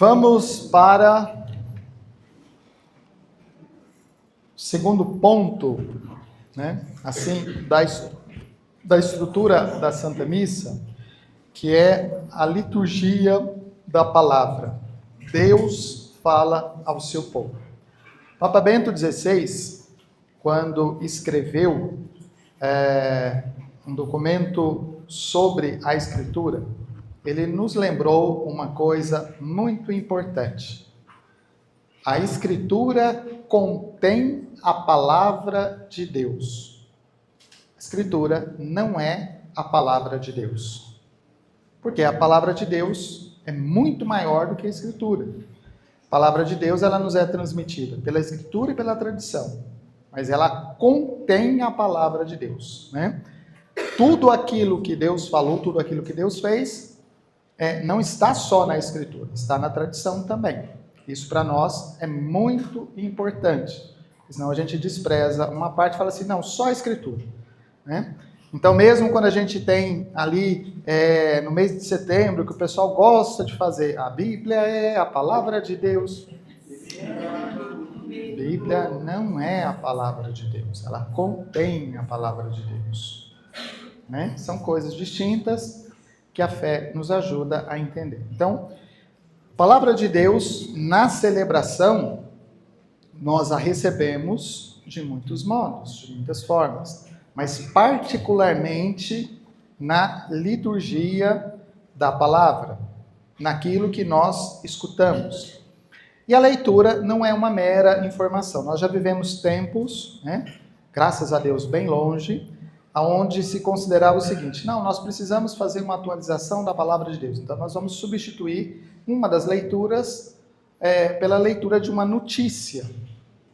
Vamos para o segundo ponto, assim, da estrutura da Santa Missa, que é a liturgia da palavra. Deus fala ao seu povo. Papa Bento XVI, quando escreveu um documento sobre a Escritura, ele nos lembrou uma coisa muito importante. A Escritura contém a palavra de Deus. A Escritura não é a palavra de Deus. Porque a palavra de Deus é muito maior do que a Escritura. A palavra de Deus, ela nos é transmitida pela Escritura e pela tradição. Mas ela contém a palavra de Deus, Tudo aquilo que Deus falou, tudo aquilo que Deus fez, não está só na Escritura, está na tradição também. Isso para nós é muito importante. Senão a gente despreza uma parte e fala assim, não, só a Escritura. Então mesmo quando a gente tem ali, no mês de setembro, que o pessoal gosta de fazer, a Bíblia é a palavra de Deus. A Bíblia não é a palavra de Deus, ela contém a palavra de Deus. São coisas distintas que a fé nos ajuda a entender. Então, a palavra de Deus, na celebração, nós a recebemos de muitos modos, de muitas formas, mas particularmente na liturgia da palavra, naquilo que nós escutamos. E a leitura não é uma mera informação. Nós já vivemos tempos, graças a Deus, bem longe, onde se considerava o seguinte, não, nós precisamos fazer uma atualização da palavra de Deus. Então nós vamos substituir uma das leituras pela leitura de uma notícia.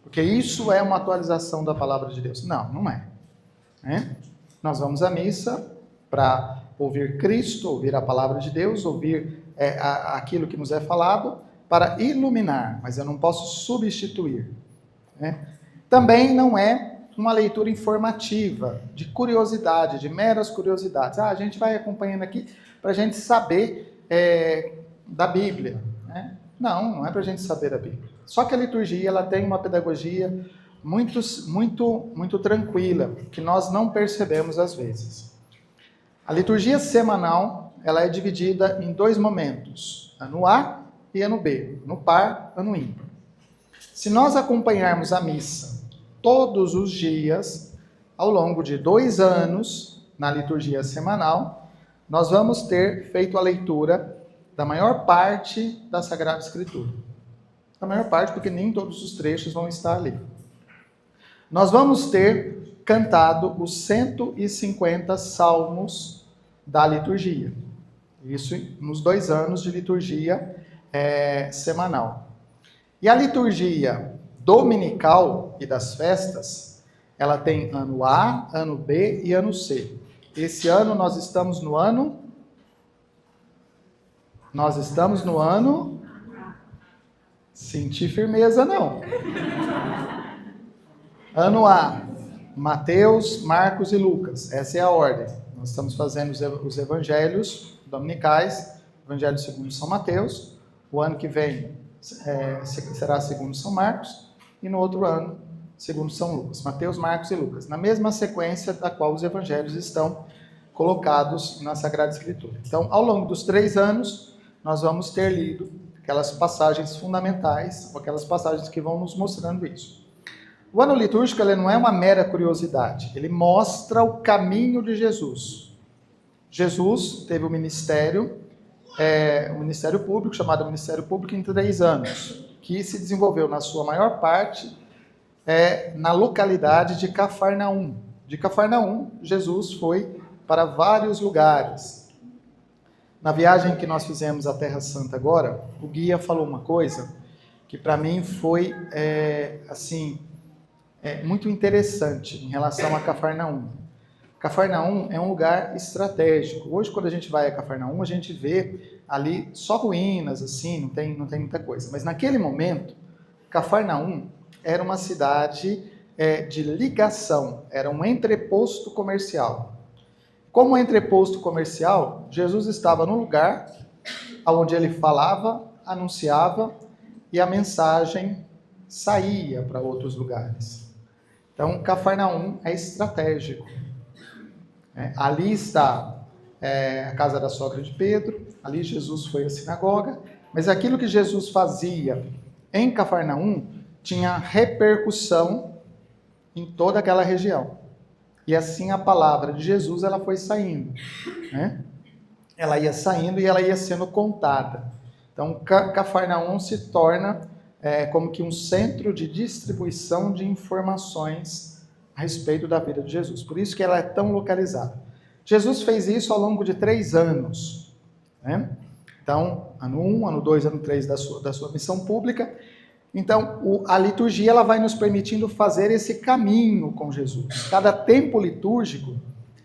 Porque isso é uma atualização da palavra de Deus. Não, não é. Nós vamos à missa para ouvir Cristo, ouvir a palavra de Deus, ouvir aquilo que nos é falado, para iluminar, mas eu não posso substituir. Também não é uma leitura informativa, de curiosidade, de meras curiosidades. A gente vai acompanhando aqui para a gente saber da Bíblia. Não é para a gente saber da Bíblia. Só que a liturgia ela tem uma pedagogia muito tranquila, que nós não percebemos às vezes. A liturgia semanal ela é dividida em dois momentos, ano A e ano B, ano par, ano ímpar. Se nós acompanharmos a missa todos os dias, ao longo de 2 anos, na liturgia semanal, nós vamos ter feito a leitura da maior parte da Sagrada Escritura. Da maior parte, porque nem todos os trechos vão estar ali. Nós vamos ter cantado os 150 salmos da liturgia. Isso nos 2 anos de liturgia semanal. E a liturgia dominical e das festas, ela tem ano A, ano B e ano C. Esse ano nós estamos no ano... Senti firmeza, não. Ano A, Mateus, Marcos e Lucas. Essa é a ordem. Nós estamos fazendo os evangelhos dominicais, Evangelho segundo São Mateus. O ano que vem será segundo São Marcos. E no outro ano, segundo São Lucas. Mateus, Marcos e Lucas. Na mesma sequência da qual os evangelhos estão colocados na Sagrada Escritura. Então, ao longo dos 3 anos, nós vamos ter lido aquelas passagens fundamentais, ou aquelas passagens que vão nos mostrando isso. O ano litúrgico ele não é uma mera curiosidade, ele mostra o caminho de Jesus. Jesus teve um ministério público, chamado Ministério Público, em 3 anos, que se desenvolveu na sua maior parte na localidade de Cafarnaum. De Cafarnaum, Jesus foi para vários lugares. Na viagem que nós fizemos à Terra Santa agora, o guia falou uma coisa que para mim foi muito interessante em relação a Cafarnaum. Cafarnaum é um lugar estratégico. Hoje, quando a gente vai a Cafarnaum, a gente vê ali só ruínas, assim, não tem muita coisa. Mas naquele momento, Cafarnaum era uma cidade de ligação, era um entreposto comercial. Como entreposto comercial, Jesus estava no lugar onde ele falava anunciava e a mensagem saía para outros lugares. Então, Cafarnaum é estratégico. Ali está a casa da sogra de Pedro, ali Jesus foi à sinagoga, mas aquilo que Jesus fazia em Cafarnaum tinha repercussão em toda aquela região. E assim a palavra de Jesus ela foi saindo, né? Ela ia saindo e ela ia sendo contada. Então, Cafarnaum se torna como que um centro de distribuição de informações a respeito da vida de Jesus. Por isso que ela é tão localizada. Jesus fez isso ao longo de 3 anos, né? Então, ano 1, ano 2, ano 3 da sua missão pública. Então, a liturgia ela vai nos permitindo fazer esse caminho com Jesus. Cada tempo litúrgico,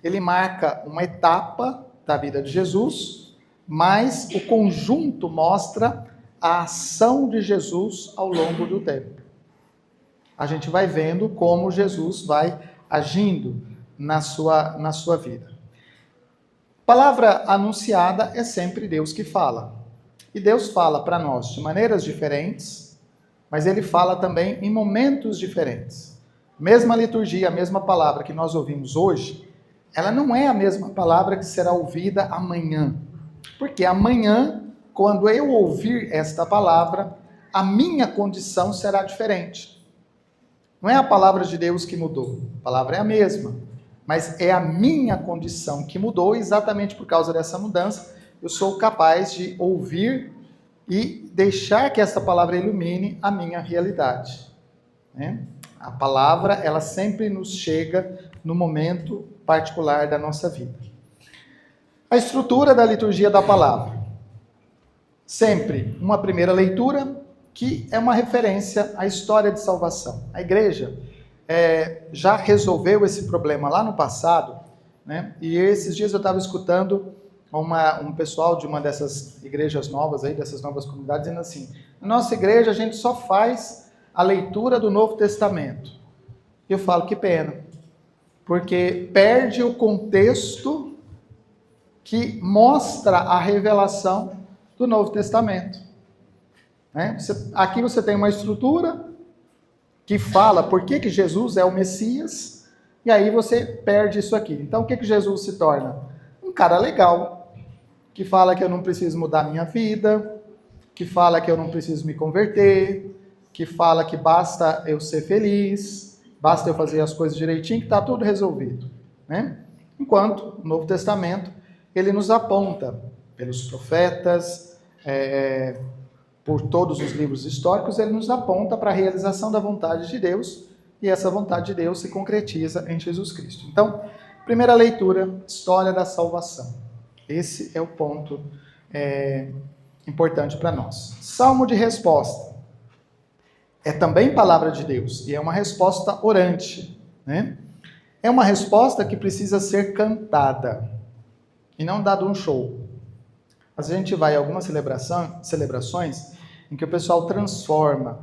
ele marca uma etapa da vida de Jesus, mas o conjunto mostra a ação de Jesus ao longo do tempo. A gente vai vendo como Jesus vai agindo na sua vida. Palavra anunciada é sempre Deus que fala. E Deus fala para nós de maneiras diferentes, mas Ele fala também em momentos diferentes. Mesma liturgia, a mesma palavra que nós ouvimos hoje, ela não é a mesma palavra que será ouvida amanhã. Porque amanhã, quando eu ouvir esta palavra, a minha condição será diferente. Não é a palavra de Deus que mudou, a palavra é a mesma. Mas é a minha condição que mudou, exatamente por causa dessa mudança, eu sou capaz de ouvir e deixar que essa palavra ilumine a minha realidade. Né? A palavra, ela sempre nos chega no momento particular da nossa vida. A estrutura da liturgia da palavra. Sempre uma primeira leitura, que é uma referência à história de salvação. A igreja já resolveu esse problema lá no passado, né? E esses dias eu estava escutando um pessoal de uma dessas igrejas novas, aí, dessas novas comunidades, dizendo assim, na nossa igreja a gente só faz a leitura do Novo Testamento. E eu falo, que pena, porque perde o contexto que mostra a revelação do Novo Testamento. Né? Aqui você tem uma estrutura que fala por que Jesus é o Messias, e aí você perde isso aqui. Então, o que Jesus se torna? Um cara legal, que fala que eu não preciso mudar minha vida, que fala que eu não preciso me converter, que fala que basta eu ser feliz, basta eu fazer as coisas direitinho, que está tudo resolvido. Né? Enquanto o Novo Testamento, ele nos aponta pelos profetas, por todos os livros históricos, ele nos aponta para a realização da vontade de Deus, e essa vontade de Deus se concretiza em Jesus Cristo. Então, primeira leitura, história da salvação. Esse é o ponto importante para nós. Salmo de resposta. É também palavra de Deus, e é uma resposta orante. Né? É uma resposta que precisa ser cantada, e não dado um show. Mas a gente vai a algumas celebrações em que o pessoal transforma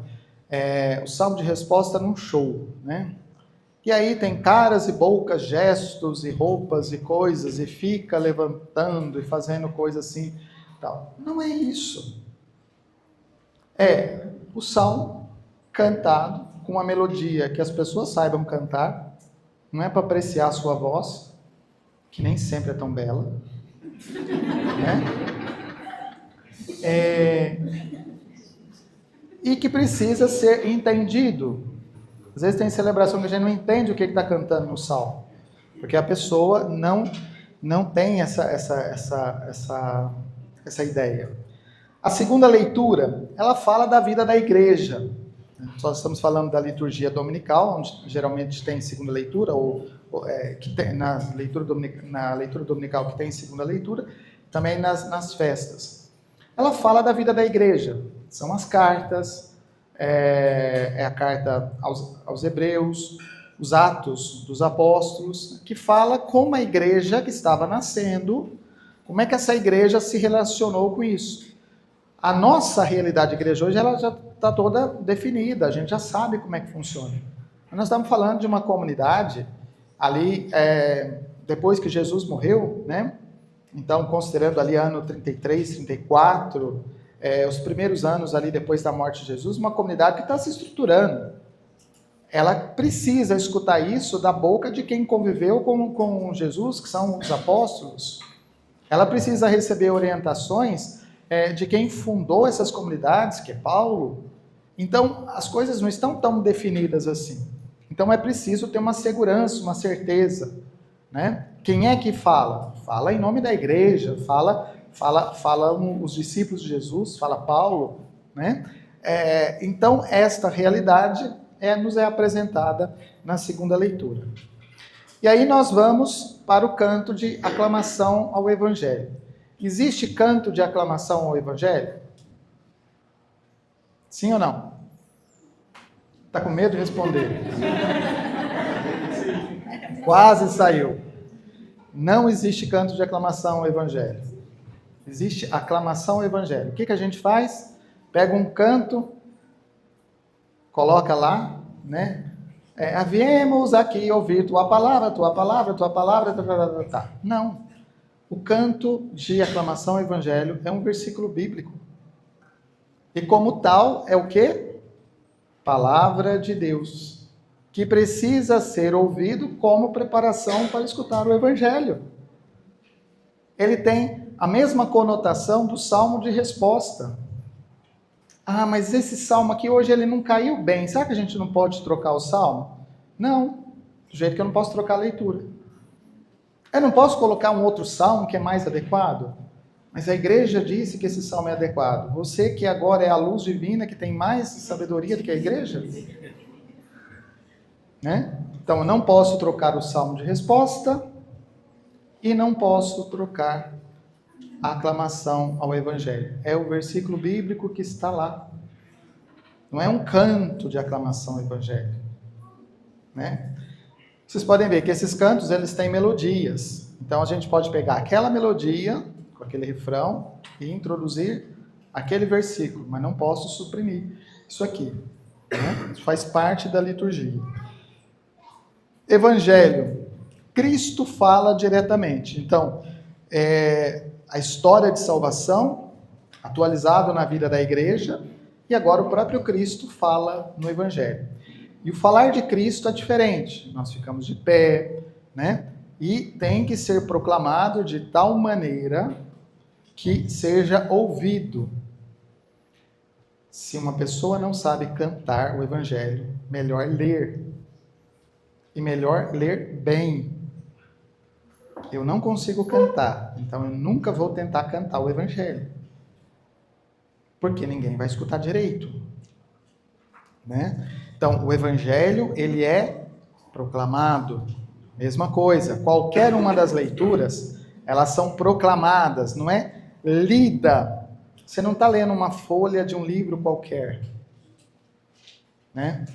o salmo de resposta num show, né? E aí tem caras e bocas, gestos e roupas e coisas, e fica levantando e fazendo coisa assim, tal. Não é isso. É o salmo cantado com uma melodia que as pessoas saibam cantar, não é para apreciar a sua voz, que nem sempre é tão bela, né? E que precisa ser entendido. Às vezes tem celebração que a gente não entende o que está cantando no salmo, porque a pessoa não tem essa ideia. A segunda leitura, ela fala da vida da igreja. Nós estamos falando da liturgia dominical, onde geralmente tem segunda leitura, que tem, na leitura dominical que tem segunda leitura, também nas festas. Ela fala da vida da igreja. São as cartas, a carta aos Hebreus, os Atos dos Apóstolos, que fala como a igreja que estava nascendo, como é que essa igreja se relacionou com isso. A nossa realidade de igreja hoje ela já está toda definida, a gente já sabe como é que funciona. Nós estamos falando de uma comunidade ali, depois que Jesus morreu, né? Então, considerando ali ano 33, 34, os primeiros anos ali depois da morte de Jesus, uma comunidade que está se estruturando. Ela precisa escutar isso da boca de quem conviveu com Jesus, que são os apóstolos. Ela precisa receber orientações de quem fundou essas comunidades, que é Paulo. Então, as coisas não estão tão definidas assim. Então, é preciso ter uma segurança, uma certeza, né? Quem é que fala? Fala em nome da igreja, fala os discípulos de Jesus, fala Paulo, né? Então, esta realidade nos é apresentada na segunda leitura. E aí nós vamos para o canto de aclamação ao Evangelho. Existe canto de aclamação ao Evangelho? Sim ou não? Está com medo de responder? Quase saiu. Não existe canto de aclamação ao Evangelho. Existe aclamação ao Evangelho. O que a gente faz? Pega um canto, coloca lá, né? Viemos aqui ouvir tua palavra, tua palavra, tua palavra, tá. Não. O canto de aclamação ao Evangelho é um versículo bíblico. E como tal, é o quê? Palavra de Deus, que precisa ser ouvido como preparação para escutar o Evangelho. Ele tem a mesma conotação do salmo de resposta. Ah, mas esse salmo aqui hoje ele não caiu bem. Será que a gente não pode trocar o salmo? Não, do jeito que eu não posso trocar a leitura. Eu não posso colocar um outro salmo que é mais adequado? Mas a igreja disse que esse salmo é adequado. Você que agora é a luz divina, que tem mais sabedoria do que a igreja? Né? Então, eu não posso trocar o salmo de resposta e não posso trocar a aclamação ao Evangelho. É o versículo bíblico que está lá. Não é um canto de aclamação ao Evangelho. Né? Vocês podem ver que esses cantos, eles têm melodias. Então, a gente pode pegar aquela melodia, com aquele refrão, e introduzir aquele versículo, mas não posso suprimir isso aqui. Né? Isso faz parte da liturgia. Evangelho. Cristo fala diretamente. Então, a história de salvação, atualizado na vida da igreja, e agora o próprio Cristo fala no Evangelho. E o falar de Cristo é diferente. Nós ficamos de pé, né? E tem que ser proclamado de tal maneira que seja ouvido. Se uma pessoa não sabe cantar o Evangelho, melhor ler. E melhor ler bem. Eu não consigo cantar, então eu nunca vou tentar cantar o Evangelho. Porque ninguém vai escutar direito. Né? Então, o Evangelho, ele é proclamado. Mesma coisa, qualquer uma das leituras, elas são proclamadas, não é lida. Você não está lendo uma folha de um livro qualquer. Né?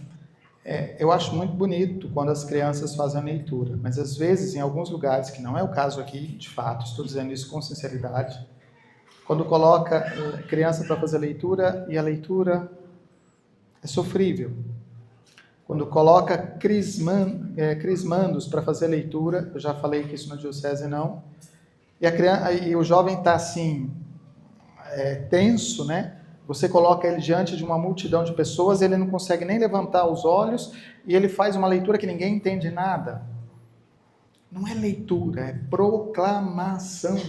Eu acho muito bonito quando as crianças fazem a leitura, mas às vezes, em alguns lugares, que não é o caso aqui, de fato, estou dizendo isso com sinceridade, quando coloca a criança para fazer a leitura, e a leitura é sofrível. Quando coloca crismandos para fazer a leitura, eu já falei que isso na diocese não, e o jovem está assim, tenso, né? Você coloca ele diante de uma multidão de pessoas, ele não consegue nem levantar os olhos, e ele faz uma leitura que ninguém entende nada. Não é leitura, é proclamação.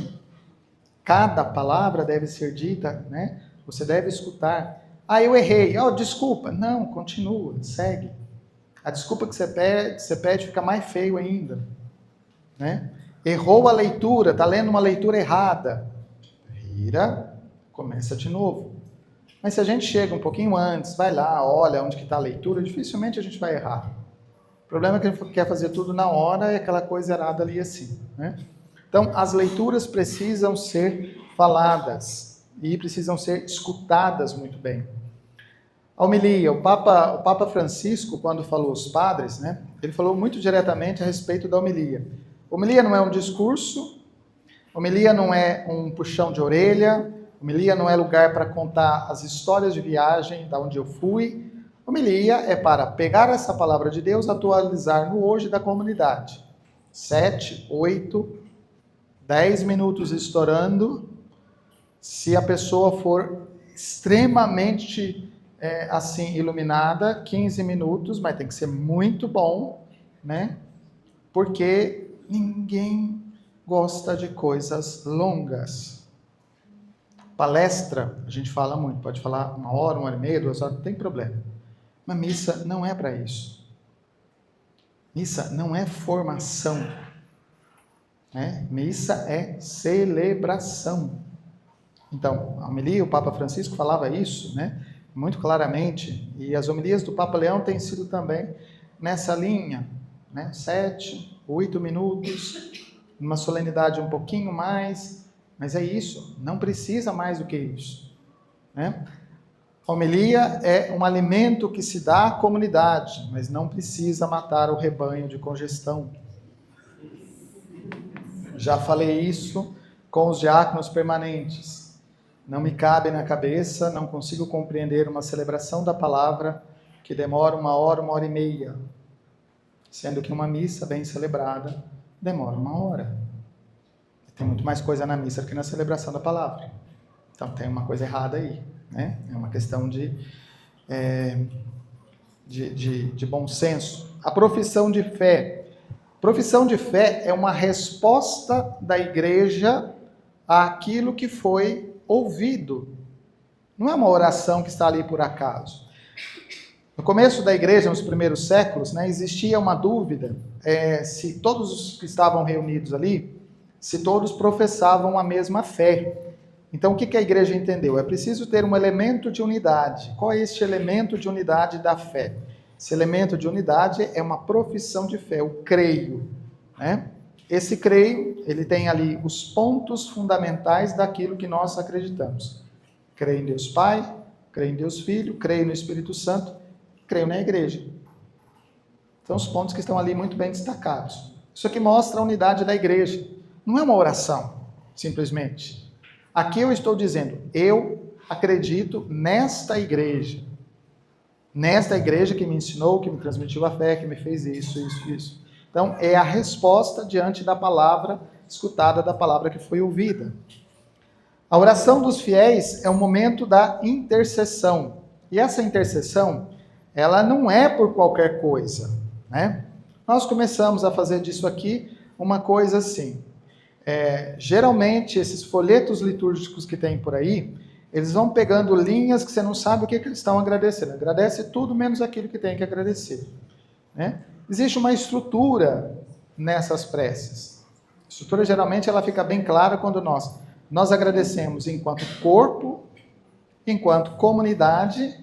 Cada palavra deve ser dita, né? Você deve escutar. Ah, eu errei. Oh, desculpa. Não, continua, segue. A desculpa que você pede fica mais feio ainda. Né? Errou a leitura, está lendo uma leitura errada. Vira, começa de novo. Mas se a gente chega um pouquinho antes, vai lá, olha onde que está a leitura, dificilmente a gente vai errar. O problema é que a gente quer fazer tudo na hora e aquela coisa errada ali assim. Né? Então, as leituras precisam ser faladas e precisam ser escutadas muito bem. A homilia, o Papa Francisco, quando falou aos padres, né, ele falou muito diretamente a respeito da homilia. Homilia não é um discurso, homilia não é um puxão de orelha, homilia não é lugar para contar as histórias de viagem, da onde eu fui. Homilia é para pegar essa palavra de Deus, atualizar no hoje da comunidade. 7, 8, 10 minutos estourando, se a pessoa for extremamente assim iluminada, 15 minutos, mas tem que ser muito bom, né? Porque ninguém gosta de coisas longas. Palestra, a gente fala muito, pode falar 1 hora e meia, 2 horas, não tem problema. Mas missa não é para isso. Missa não é formação. Né? Missa é celebração. Então, a homilia, o Papa Francisco falava isso, né? Muito claramente, e as homilias do Papa Leão têm sido também nessa linha, né? 7, 8 minutos, uma solenidade um pouquinho mais, mas é isso, não precisa mais do que isso, né? A homilia é um alimento que se dá à comunidade, mas não precisa matar o rebanho de congestão. Já falei isso com os diáconos permanentes. Não me cabe na cabeça, não consigo compreender uma celebração da palavra que demora 1 hora e meia, sendo que uma missa bem celebrada demora 1 hora. Tem muito mais coisa na missa do que na celebração da palavra. Então tem uma coisa errada aí, né? É uma questão de bom senso. A profissão de fé. Profissão de fé é uma resposta da igreja àquilo que foi ouvido. Não é uma oração que está ali por acaso. No começo da igreja, nos primeiros séculos, né, existia uma dúvida se todos os que estavam reunidos ali, se todos professavam a mesma fé. Então, o que a igreja entendeu? É preciso ter um elemento de unidade. Qual é este elemento de unidade da fé? Esse elemento de unidade é uma profissão de fé, o creio, né? Esse creio, ele tem ali os pontos fundamentais daquilo que nós acreditamos. Creio em Deus Pai, creio em Deus Filho, creio no Espírito Santo, creio na igreja. São os pontos que estão ali muito bem destacados. Isso aqui mostra a unidade da igreja. Não é uma oração, simplesmente. Aqui eu estou dizendo, eu acredito nesta igreja. Nesta igreja que me ensinou, que me transmitiu a fé, que me fez isso, isso, isso. Então, é a resposta diante da palavra escutada, da palavra que foi ouvida. A oração dos fiéis é um momento da intercessão. E essa intercessão, ela não é por qualquer coisa, né? Nós começamos a fazer disso aqui uma coisa assim. Geralmente, esses folhetos litúrgicos que tem por aí, eles vão pegando linhas que você não sabe o que eles estão agradecendo. Agradece tudo menos aquilo que tem que agradecer, né? Existe uma estrutura nessas preces. A estrutura, geralmente, ela fica bem clara quando nós agradecemos enquanto corpo, enquanto comunidade,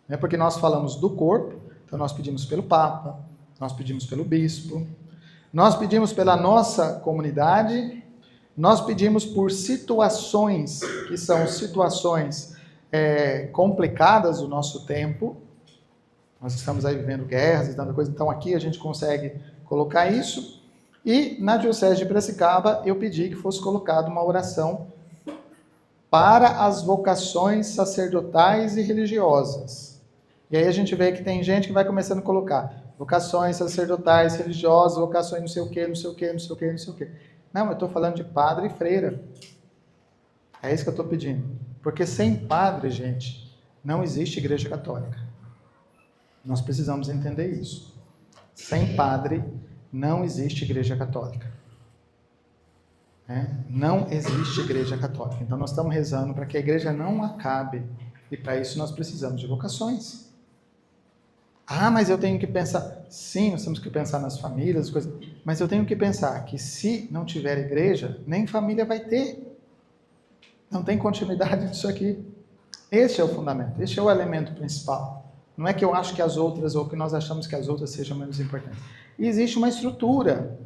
né, porque nós falamos do corpo, então nós pedimos pelo Papa, nós pedimos pelo Bispo, nós pedimos pela nossa comunidade, nós pedimos por situações, que são situações complicadas do nosso tempo. Nós estamos aí vivendo guerras e tanta coisa, então aqui a gente consegue colocar isso. E na Diocese de Piracicaba eu pedi que fosse colocada uma oração para as vocações sacerdotais e religiosas. E aí a gente vê que tem gente que vai começando a colocar vocações sacerdotais, religiosas, vocações não sei o quê, não sei o quê, não sei o quê, não sei o quê. Não, eu estou falando de padre e freira. É isso que eu estou pedindo. Porque sem padre, gente, não existe igreja católica. Nós precisamos entender isso. Sem padre, não existe igreja católica. Não existe igreja católica. Então nós estamos rezando para que a igreja não acabe. E para isso nós precisamos de vocações. Ah, mas eu tenho que pensar... Sim, nós temos que pensar nas famílias, coisas... mas eu tenho que pensar que se não tiver igreja, nem família vai ter. Não tem continuidade disso aqui. Este é o fundamento, este é o elemento principal. Não é que eu acho que as outras, ou que nós achamos que as outras sejam menos importantes. E existe uma estrutura,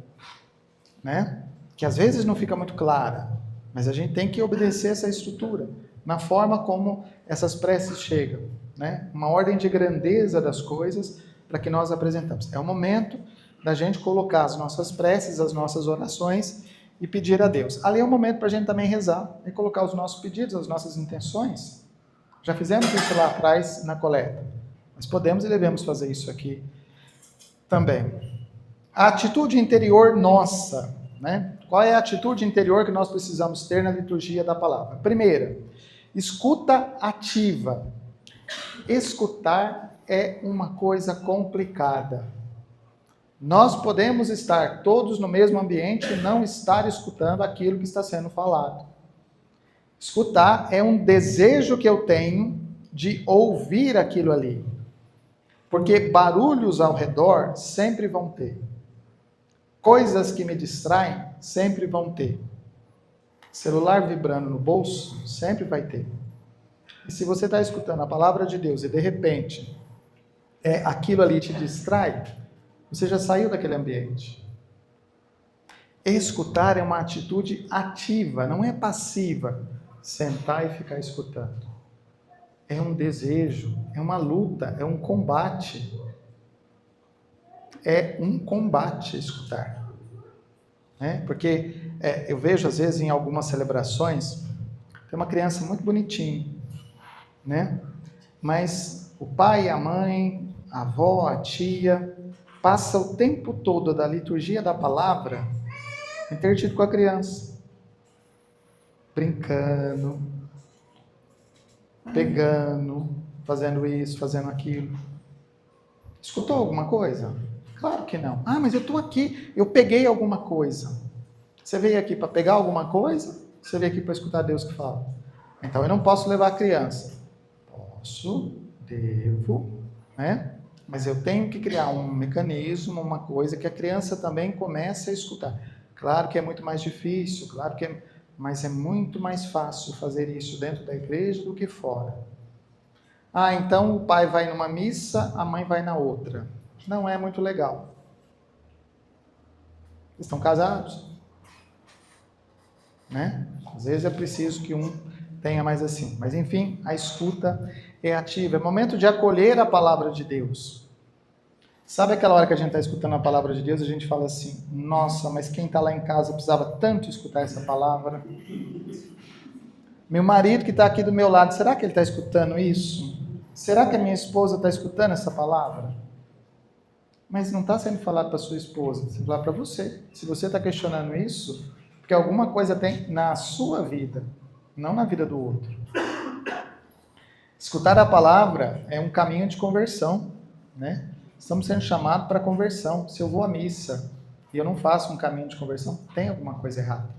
né? Que às vezes não fica muito clara, mas a gente tem que obedecer essa estrutura, na forma como essas preces chegam, né? Uma ordem de grandeza das coisas para que nós apresentamos. É o momento da gente colocar as nossas preces, as nossas orações e pedir a Deus. Ali é o momento para a gente também rezar e colocar os nossos pedidos, as nossas intenções. Já fizemos isso lá atrás na coleta, mas podemos e devemos fazer isso aqui também. A atitude interior nossa, né? Qual é a atitude interior que nós precisamos ter na liturgia da palavra? Primeira, Escuta ativa. Escutar é uma coisa complicada. Nós podemos estar todos no mesmo ambiente e não estar escutando aquilo que está sendo falado. Escutar é um desejo que eu tenho de ouvir aquilo ali. Porque barulhos ao redor sempre vão ter. Coisas que me distraem sempre vão ter. Celular vibrando no bolso sempre vai ter. E se você está escutando a palavra de Deus e de repente aquilo ali te distrai, você já saiu daquele ambiente. Escutar é uma atitude ativa, não é passiva. Sentar e ficar escutando. É um desejo, é uma luta, é um combate. É um combate escutar. Porque eu vejo às vezes em algumas celebrações, tem uma criança muito bonitinha, né? Mas o pai, a mãe, a avó, a tia, passa o tempo todo da liturgia da palavra entretido com a criança, brincando, pegando, fazendo isso, fazendo aquilo. Escutou alguma coisa? Claro que não. Ah, mas eu estou aqui, eu peguei alguma coisa. Você veio aqui para pegar alguma coisa? Você veio aqui para escutar Deus que fala? Então eu não posso levar a criança. Posso, devo, né? Mas eu tenho que criar um mecanismo, uma coisa que a criança também comece a escutar. Claro que é muito mais difícil, mas é muito mais fácil fazer isso dentro da igreja do que fora. Ah, então o pai vai numa missa, a mãe vai na outra. Não é muito legal. Eles estão casados, né? Às vezes é preciso que um tenha mais assim. Mas enfim, a escuta é ativa. É momento de acolher a palavra de Deus. Sabe aquela hora que a gente está escutando a palavra de Deus e a gente fala assim, nossa, mas quem está lá em casa precisava tanto escutar essa palavra. Meu marido que está aqui do meu lado, será que ele está escutando isso? Será que a minha esposa está escutando essa palavra? Mas não está sendo falado para sua esposa, está sendo falado para você. Se você está questionando isso, porque alguma coisa tem na sua vida, não na vida do outro. Escutar a palavra é um caminho de conversão, né? Estamos sendo chamados para conversão. Se eu vou à missa e eu não faço um caminho de conversão, tem alguma coisa errada.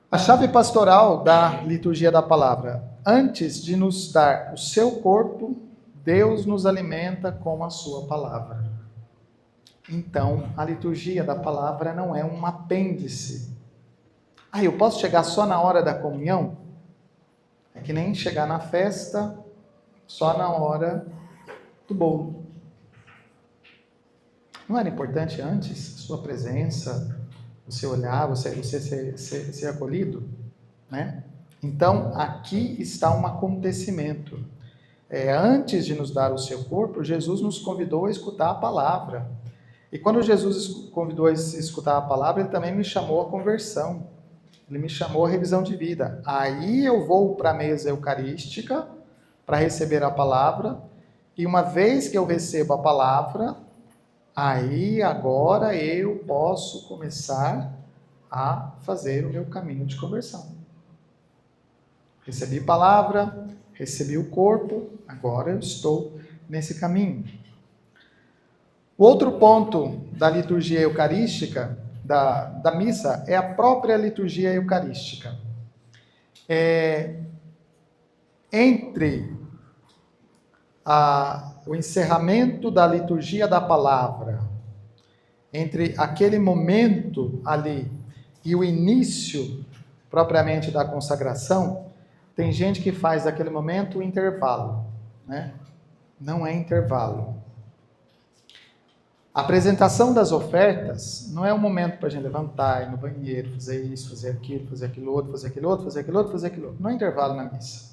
A chave pastoral da liturgia da palavra. Antes de nos dar o seu corpo, Deus nos alimenta com a sua palavra. Então, a liturgia da palavra não é um apêndice. Ah, eu posso chegar só na hora da comunhão? É que nem chegar na festa só na hora do bolo. Não era importante antes sua presença, você olhar, você ser acolhido? Né? Então, aqui está um acontecimento. Antes de nos dar o seu corpo, Jesus nos convidou a escutar a palavra. E quando Jesus convidou a escutar a palavra, ele também me chamou à conversão. Ele me chamou à revisão de vida. Aí eu vou para a mesa eucarística para receber a palavra. E uma vez que eu recebo a palavra, aí agora eu posso começar a fazer o meu caminho de conversão. Recebi palavra, recebi o corpo, agora eu estou nesse caminho. O outro ponto da liturgia eucarística, da missa, é a própria liturgia eucarística. Entre o encerramento da liturgia da palavra, entre aquele momento ali e o início propriamente da consagração, tem gente que faz daquele momento um intervalo, né? Não é intervalo. A apresentação das ofertas não é um momento para a gente levantar, ir no banheiro, fazer isso, fazer aquilo, fazer aquilo outro, fazer aquilo outro, fazer aquilo outro, fazer aquilo outro. Não é intervalo na missa.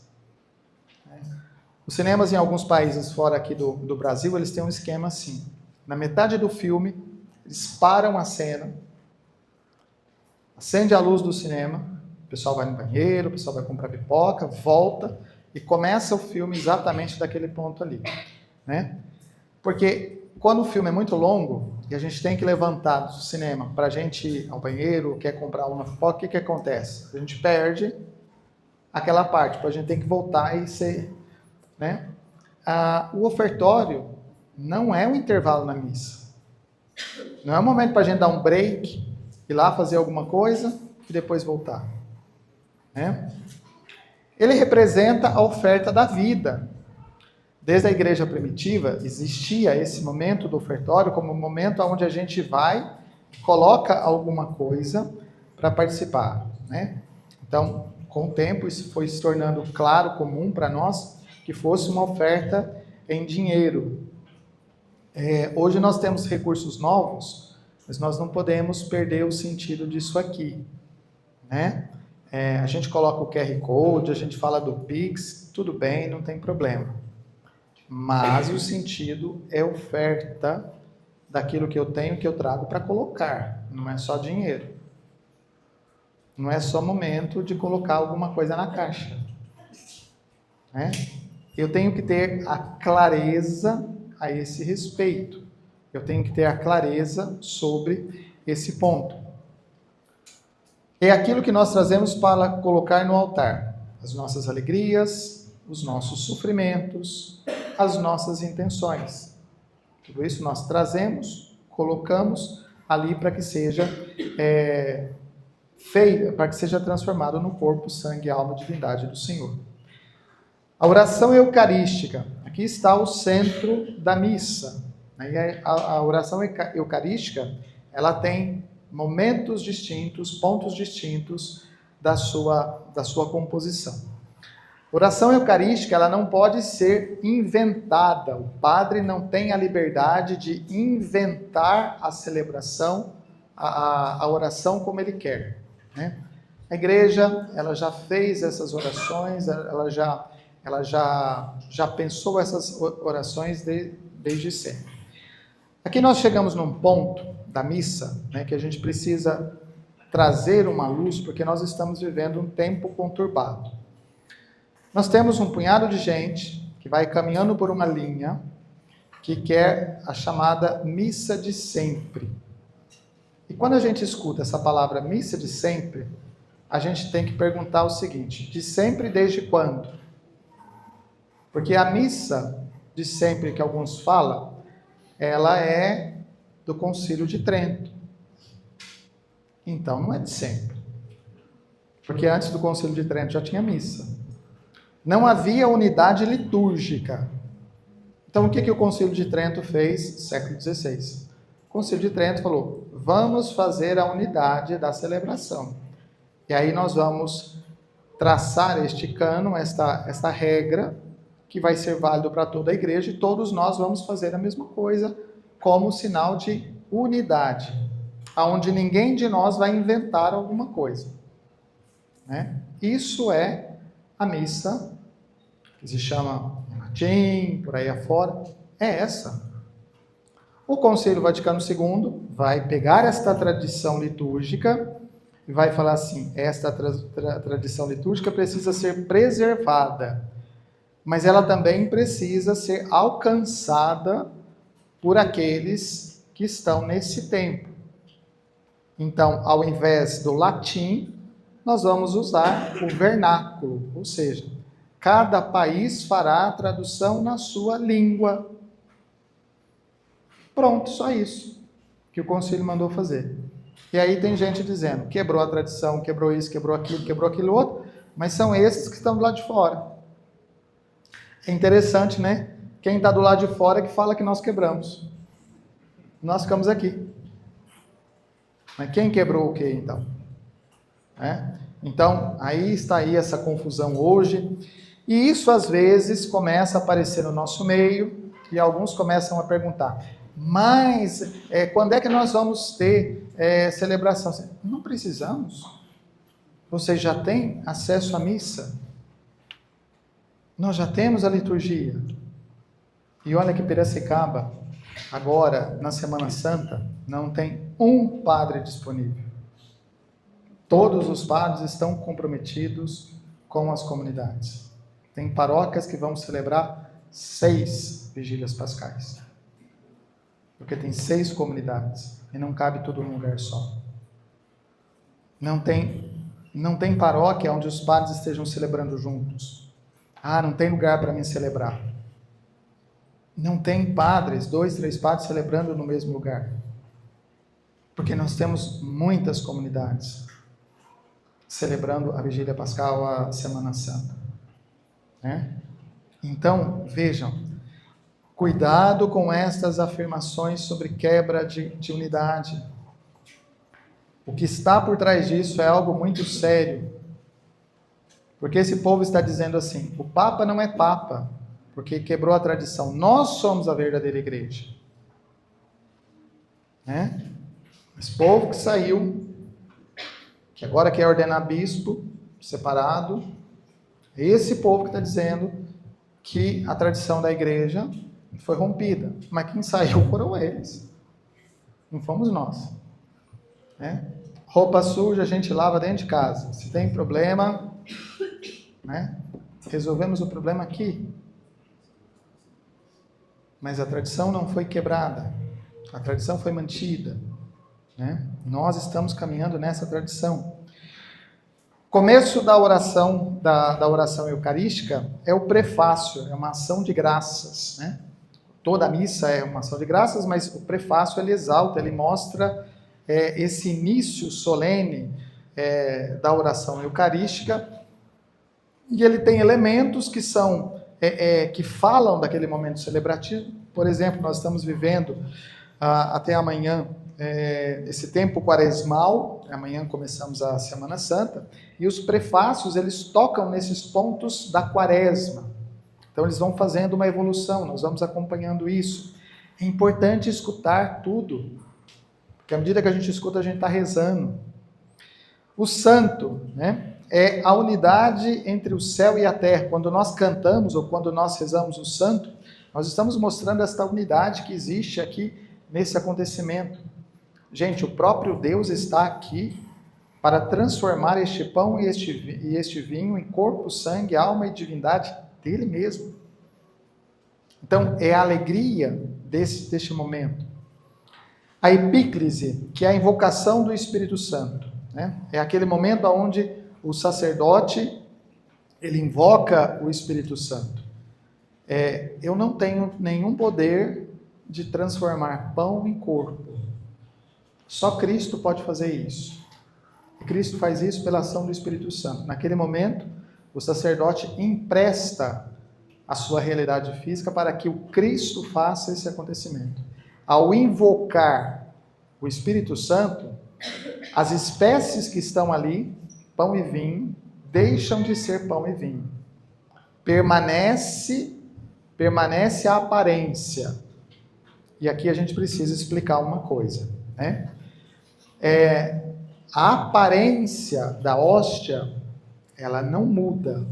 Os cinemas em alguns países fora aqui do Brasil, eles têm um esquema assim. Na metade do filme, eles param a cena, acende a luz do cinema, o pessoal vai no banheiro, o pessoal vai comprar pipoca, volta e começa o filme exatamente daquele ponto ali, né? Porque quando o filme é muito longo e a gente tem que levantar do cinema para a gente ir ao banheiro, quer comprar uma pipoca, o que acontece? A gente perde aquela parte, a gente tem que voltar e ser, né? O ofertório não é um intervalo na missa. Não é um momento para a gente dar um break, ir lá fazer alguma coisa e depois voltar, né? Ele representa a oferta da vida. Desde a igreja primitiva, existia esse momento do ofertório como um momento onde a gente vai, coloca alguma coisa para participar, né? Então, com o tempo, isso foi se tornando claro, comum para nós, que fosse uma oferta em dinheiro. Hoje nós temos recursos novos, mas nós não podemos perder o sentido disso aqui, né? A gente coloca o QR Code, a gente fala do Pix, tudo bem, não tem problema. Mas o sentido é oferta daquilo que eu tenho, que eu trago para colocar. Não é só dinheiro. Não é só momento de colocar alguma coisa na caixa, né? Eu tenho que ter a clareza a esse respeito. Eu tenho que ter a clareza sobre esse ponto. É aquilo que nós trazemos para colocar no altar. As nossas alegrias, os nossos sofrimentos, as nossas intenções. Tudo isso nós trazemos, colocamos ali para que seja feito, para que seja transformado no corpo, sangue, alma e divindade do Senhor. A oração eucarística. Aqui está o centro da missa. A oração eucarística, ela tem momentos distintos, pontos distintos da sua composição. Oração eucarística, ela não pode ser inventada. O padre não tem a liberdade de inventar a celebração, a oração como ele quer, né? A igreja, ela já fez essas orações, ela já pensou essas orações desde sempre. Aqui nós chegamos num ponto da missa, né, que a gente precisa trazer uma luz, porque nós estamos vivendo um tempo conturbado. Nós temos um punhado de gente que vai caminhando por uma linha que quer a chamada missa de sempre. E quando a gente escuta essa palavra missa de sempre, a gente tem que perguntar o seguinte: de sempre desde quando? Porque a missa de sempre que alguns falam, ela é do Concílio de Trento. Então não é de sempre. Porque antes do Concílio de Trento já tinha missa. Não havia unidade litúrgica. Então, o que o Concílio de Trento fez? Século XVI. O Concílio de Trento falou: vamos fazer a unidade da celebração. E aí nós vamos traçar este cânon, esta regra, que vai ser válido para toda a igreja, e todos nós vamos fazer a mesma coisa, como sinal de unidade, aonde ninguém de nós vai inventar alguma coisa, né? Isso é a missa, que se chama em latim, por aí afora, é essa. O Concílio Vaticano II vai pegar esta tradição litúrgica e vai falar assim: esta tradição litúrgica precisa ser preservada, mas ela também precisa ser alcançada por aqueles que estão nesse tempo. Então, ao invés do latim, nós vamos usar o vernáculo, ou seja, cada país fará a tradução na sua língua. Pronto, só isso que o concílio mandou fazer. E aí tem gente dizendo: quebrou a tradição, quebrou isso, quebrou aquilo outro, mas são esses que estão do lado de fora. É interessante, né? Quem está do lado de fora é que fala que nós quebramos. Nós ficamos aqui. Mas quem quebrou o quê, então? Então, aí está aí essa confusão hoje. E isso, às vezes, começa a aparecer no nosso meio, e alguns começam a perguntar: mas quando é que nós vamos ter celebração? Não precisamos. Vocês já têm acesso à missa. Nós já temos a liturgia. E olha que Piracicaba, agora, na Semana Santa, não tem um padre disponível. Todos os padres estão comprometidos com as comunidades. Tem paróquias que vão celebrar 6 vigílias pascais. Porque tem 6 comunidades e não cabe tudo num lugar só. Não tem Não tem paróquia onde os padres estejam celebrando juntos. Ah, não tem lugar para mim celebrar. Não tem padres, 2, 3 padres celebrando no mesmo lugar. Porque nós temos muitas comunidades celebrando a Vigília Pascal, a Semana Santa. Né? Então, vejam, cuidado com estas afirmações sobre quebra de unidade. O que está por trás disso é algo muito sério. Porque esse povo está dizendo assim, o Papa não é Papa, porque quebrou a tradição. Nós somos a verdadeira igreja. Né? Esse povo que saiu, que agora quer ordenar bispo, separado, esse povo que está dizendo que a tradição da igreja foi rompida. Mas quem saiu foram eles. Não fomos nós. Né? Roupa suja a gente lava dentro de casa. Se tem problema, né? Resolvemos o problema aqui. Mas a tradição não foi quebrada. A tradição foi mantida. Né? Nós estamos caminhando nessa tradição. Começo da oração, da oração eucarística é o prefácio, é uma ação de graças. Né? Toda a missa é uma ação de graças, mas o prefácio ele exalta, ele mostra esse início solene da oração eucarística, e ele tem elementos que são que falam daquele momento celebrativo. Por exemplo, nós estamos vivendo até amanhã esse tempo quaresmal, amanhã começamos a Semana Santa, e os prefácios eles tocam nesses pontos da quaresma. Então eles vão fazendo uma evolução, nós vamos acompanhando isso. É importante escutar tudo, porque à medida que a gente escuta, a gente está rezando. O santo, né, é a unidade entre o céu e a terra. Quando nós cantamos ou quando nós rezamos o santo, nós estamos mostrando esta unidade que existe aqui nesse acontecimento. Gente, o próprio Deus está aqui para transformar este pão e este vinho em corpo, sangue, alma e divindade dele mesmo. Então, é a alegria deste momento. A epíclise, que é a invocação do Espírito Santo, né? É aquele momento onde o sacerdote ele invoca o Espírito Santo. Eu não tenho nenhum poder de transformar pão em corpo. Só Cristo pode fazer isso. Cristo faz isso pela ação do Espírito Santo. Naquele momento, o sacerdote empresta a sua realidade física para que o Cristo faça esse acontecimento. Ao invocar o Espírito Santo, as espécies que estão ali, pão e vinho, deixam de ser pão e vinho. Permanece a aparência. E aqui a gente precisa explicar uma coisa, né? A aparência da hóstia, ela não muda.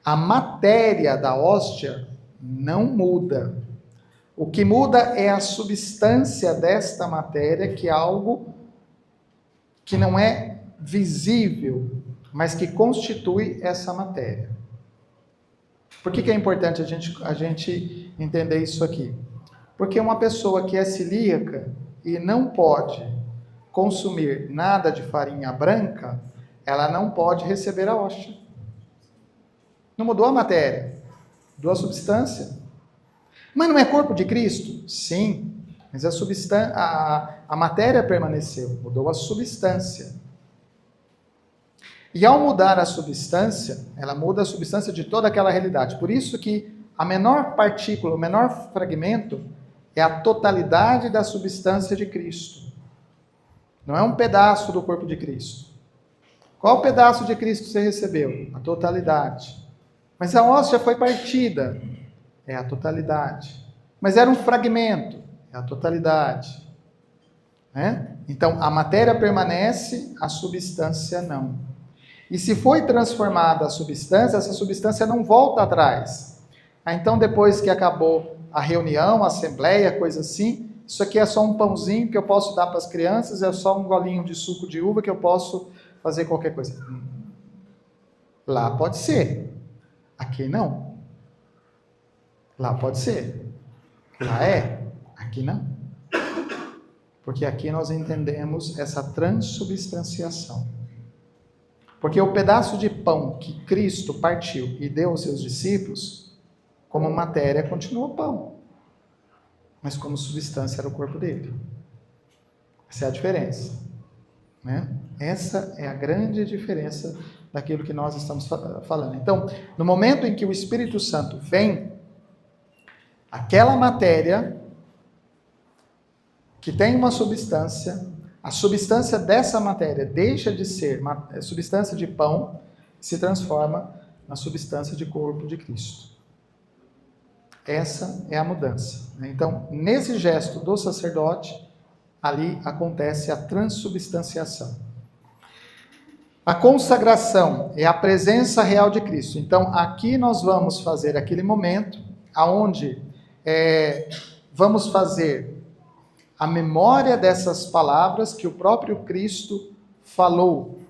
A matéria da hóstia não muda. O que muda é a substância desta matéria, que é algo que não é visível, mas que constitui essa matéria. Por que é importante a gente entender isso aqui? Porque uma pessoa que é celíaca e não pode consumir nada de farinha branca, ela não pode receber a hóstia. Não mudou a matéria, mudou a substância. Mas não é corpo de Cristo? Sim, mas a matéria permaneceu, mudou a substância. E ao mudar a substância, ela muda a substância de toda aquela realidade. Por isso que a menor partícula, o menor fragmento, é a totalidade da substância de Cristo. Não é um pedaço do corpo de Cristo. Qual pedaço de Cristo você recebeu? A totalidade. Mas a hóstia foi partida. É a totalidade. Mas era um fragmento. É a totalidade. Né? Então, a matéria permanece, a substância não. E se foi transformada a substância, essa substância não volta atrás. Então, depois que acabou a reunião, a assembleia, coisa assim, isso aqui é só um pãozinho que eu posso dar para as crianças, é só um golinho de suco de uva que eu posso fazer qualquer coisa. Lá pode ser. Aqui não. Lá pode ser. Lá é. Aqui não. Porque aqui nós entendemos essa transubstanciação. Porque o pedaço de pão que Cristo partiu e deu aos seus discípulos, como matéria, continua pão. Mas como substância era o corpo dele. Essa é a diferença. Né? Essa é a grande diferença daquilo que nós estamos falando. Então, no momento em que o Espírito Santo vem, aquela matéria que tem uma substância, a substância dessa matéria deixa de ser substância de pão, se transforma na substância de corpo de Cristo. Essa é a mudança. Então, nesse gesto do sacerdote, ali acontece a transubstanciação. A consagração é a presença real de Cristo. Então, aqui nós vamos fazer aquele momento onde vamos fazer a memória dessas palavras que o próprio Cristo falou.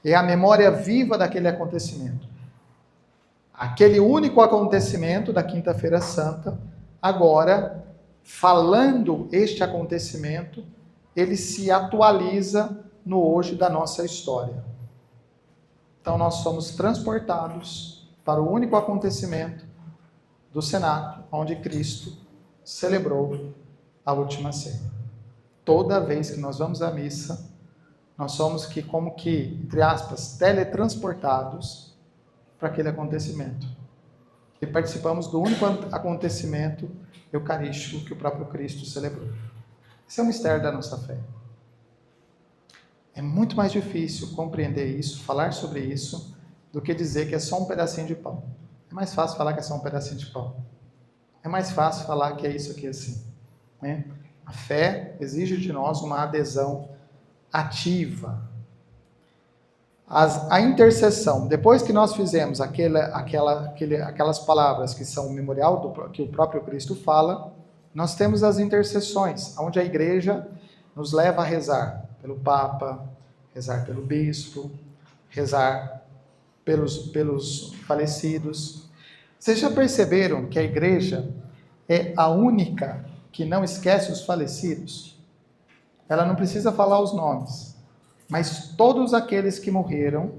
É a memória viva daquele acontecimento. Aquele único acontecimento da Quinta-feira Santa, agora, falando este acontecimento, ele se atualiza no hoje da nossa história. Então nós somos transportados para o único acontecimento do cenáculo, onde Cristo celebrou a última ceia. Toda vez que nós vamos à missa, nós somos como que, entre aspas, teletransportados para aquele acontecimento. E participamos do único acontecimento eucarístico que o próprio Cristo celebrou. Esse é o mistério da nossa fé. É muito mais difícil compreender isso, falar sobre isso, do que dizer que é só um pedacinho de pão. É mais fácil falar que é só um pedacinho de pão. É mais fácil falar que é isso aqui assim. Né? A fé exige de nós uma adesão ativa. A intercessão, depois que nós fizemos aquelas palavras que são o memorial que o próprio Cristo fala, nós temos as intercessões, onde a igreja nos leva a rezar pelo Papa, rezar pelo Bispo, rezar pelos falecidos. Vocês já perceberam que a igreja é a única que não esquece os falecidos? Ela não precisa falar os nomes, mas todos aqueles que morreram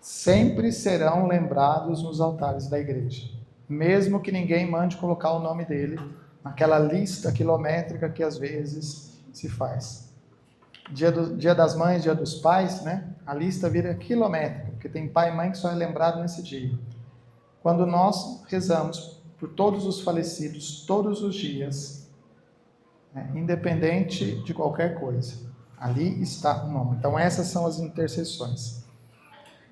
sempre serão lembrados nos altares da igreja, mesmo que ninguém mande colocar o nome dele naquela lista quilométrica que às vezes se faz. Dia das mães, dia dos pais, né? A lista vira quilométrica, porque tem pai e mãe que só é lembrado nesse dia. Quando nós rezamos por todos os falecidos, todos os dias, né? Independente de qualquer coisa, ali está o nome. Então essas são as intercessões.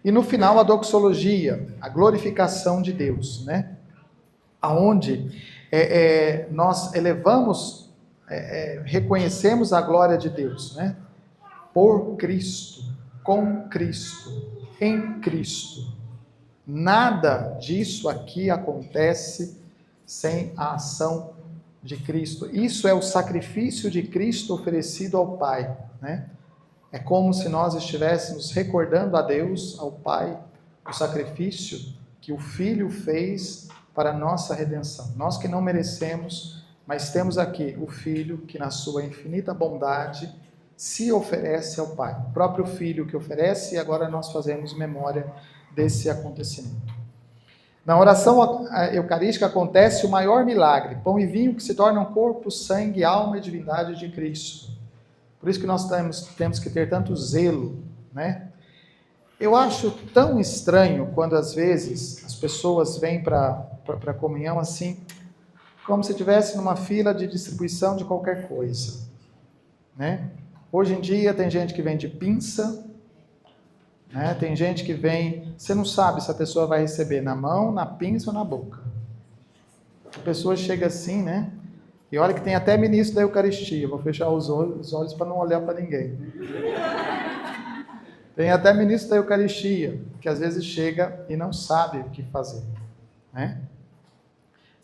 E no final a doxologia, a glorificação de Deus, né? Aonde nós elevamos, reconhecemos a glória de Deus, né? Por Cristo, com Cristo, em Cristo. Nada disso aqui acontece sem a ação de Cristo. Isso é o sacrifício de Cristo oferecido ao Pai, né? É como se nós estivéssemos recordando a Deus, ao Pai, o sacrifício que o Filho fez para a nossa redenção. Nós que não merecemos, mas temos aqui o Filho que na sua infinita bondade se oferece ao Pai. O próprio Filho que oferece, e agora nós fazemos memória desse acontecimento. Na oração eucarística acontece o maior milagre, pão e vinho que se tornam corpo, sangue, alma e divindade de Cristo. Por isso que nós temos que ter tanto zelo, né? Eu acho tão estranho quando às vezes as pessoas vêm para a comunhão assim, como se estivesse numa fila de distribuição de qualquer coisa, né? Hoje em dia tem gente que vem de pinça, né? Tem gente que vem, você não sabe se a pessoa vai receber na mão, na pinça ou na boca. A pessoa chega assim, né? E olha que tem até ministro da Eucaristia, vou fechar os olhos para não olhar para ninguém. Tem até ministro da Eucaristia, que às vezes chega e não sabe o que fazer, né?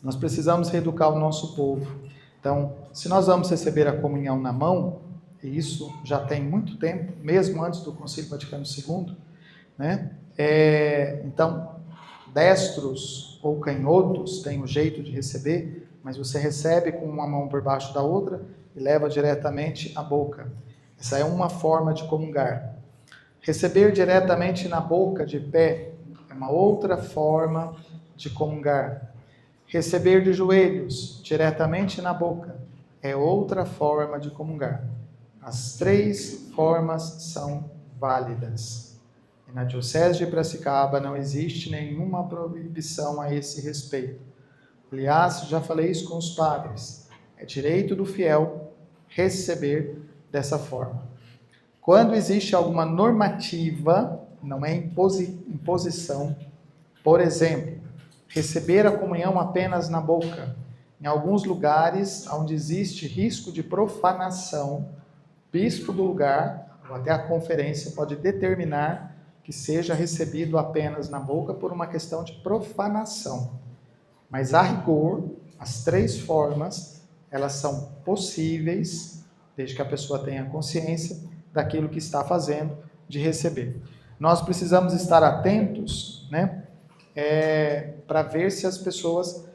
Nós precisamos reeducar o nosso povo. Então, se nós vamos receber a comunhão na mão, e isso já tem muito tempo, mesmo antes do Concílio Vaticano II, né? Então, destros ou canhotos têm o jeito de receber, mas você recebe com uma mão por baixo da outra e leva diretamente à boca. Essa é uma forma de comungar. Receber diretamente na boca, de pé, é uma outra forma de comungar. Receber de joelhos, diretamente na boca, é outra forma de comungar. As três formas são válidas. E na Diocese de Piracicaba não existe nenhuma proibição a esse respeito. Aliás, já falei isso com os padres. É direito do fiel receber dessa forma. Quando existe alguma normativa, não é imposição, por exemplo, receber a comunhão apenas na boca. Em alguns lugares onde existe risco de profanação, o bispo do lugar, ou até a conferência, pode determinar que seja recebido apenas na boca por uma questão de profanação. Mas, a rigor, as três formas, elas são possíveis, desde que a pessoa tenha consciência daquilo que está fazendo, de receber. Nós precisamos estar atentos, né, para ver se as pessoas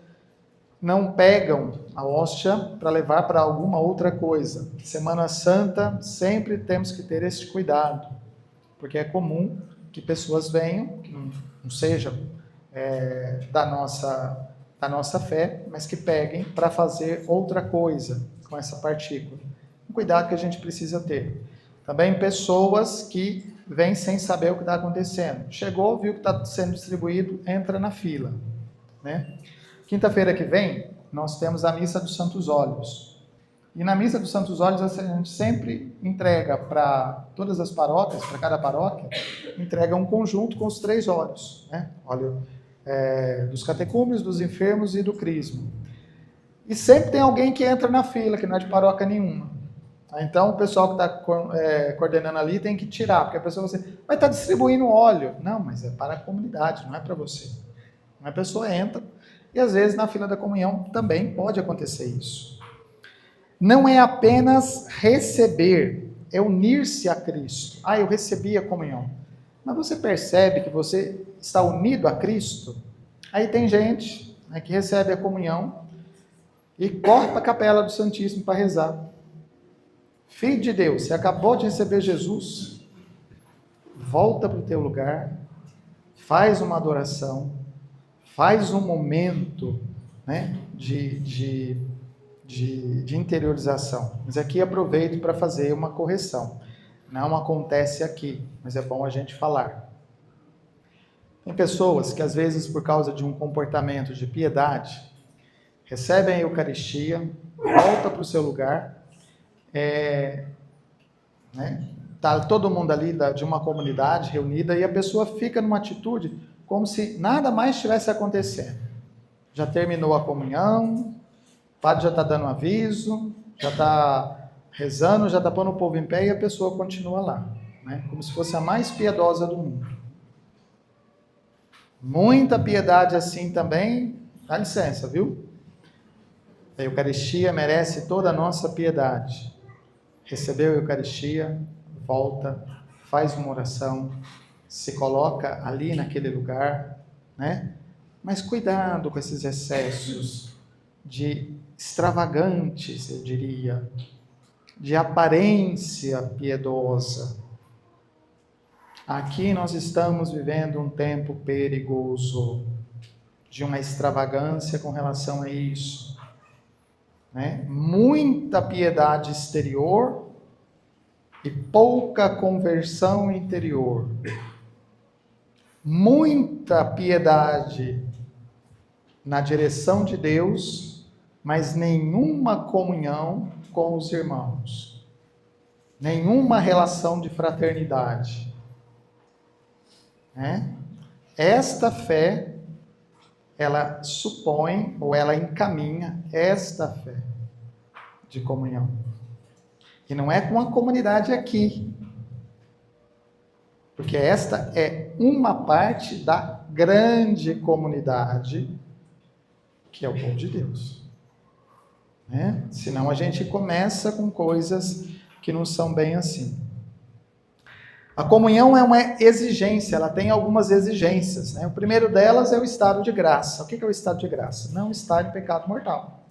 não pegam a hóstia para levar para alguma outra coisa. Semana Santa, sempre temos que ter esse cuidado, porque é comum que pessoas venham, que não sejam da nossa fé, mas que peguem para fazer outra coisa com essa partícula. Um cuidado que a gente precisa ter. Também pessoas que vêm sem saber o que está acontecendo. Chegou, viu que está sendo distribuído, entra na fila, né? Quinta-feira que vem, nós temos a Missa dos Santos Óleos. E na Missa dos Santos Óleos, a gente sempre entrega para todas as paróquias, para cada paróquia, entrega um conjunto com os 3 óleos, né? Óleo dos catecúmenos, dos enfermos e do crisma. E sempre tem alguém que entra na fila, que não é de paróquia nenhuma. Então, o pessoal que está coordenando ali tem que tirar, porque a pessoa vai estar distribuindo óleo. Não, mas é para a comunidade, não é para você. A pessoa entra, e às vezes na fila da comunhão também pode acontecer isso. Não é apenas receber, é unir-se a Cristo. Eu recebi a comunhão. Mas você percebe que você está unido a Cristo? Aí tem gente, né, que recebe a comunhão e corre para a capela do Santíssimo para rezar. Filho de Deus, você acabou de receber Jesus, volta para o teu lugar, faz uma adoração, faz um momento, né, de interiorização. Mas aqui aproveito para fazer uma correção. Não acontece aqui, mas é bom a gente falar. Tem pessoas que às vezes, por causa de um comportamento de piedade, recebem a Eucaristia, volta para o seu lugar, tá todo mundo ali de uma comunidade reunida e a pessoa fica numa atitude como se nada mais estivesse acontecendo. Já terminou a comunhão, o padre já está dando aviso, já está rezando, já está pondo o povo em pé e a pessoa continua lá, né? Como se fosse a mais piedosa do mundo. Muita piedade assim também, dá licença, viu? A Eucaristia merece toda a nossa piedade. Recebeu a Eucaristia, volta, faz uma oração, se coloca ali naquele lugar, né? Mas cuidado com esses excessos de extravagantes, eu diria, de aparência piedosa. Aqui nós estamos vivendo um tempo perigoso, de uma extravagância com relação a isso, né? Muita piedade exterior e pouca conversão interior. Muita piedade na direção de Deus, mas nenhuma comunhão com os irmãos. Nenhuma relação de fraternidade. Né? Esta fé, ela supõe, ou ela encaminha esta fé de comunhão. E não é com a comunidade aqui, porque esta é uma parte da grande comunidade, que é o povo de Deus. Né? Senão a gente começa com coisas que não são bem assim. A comunhão é uma exigência, ela tem algumas exigências. Né? O primeiro delas é o estado de graça. O que é o estado de graça? Não estar em pecado mortal.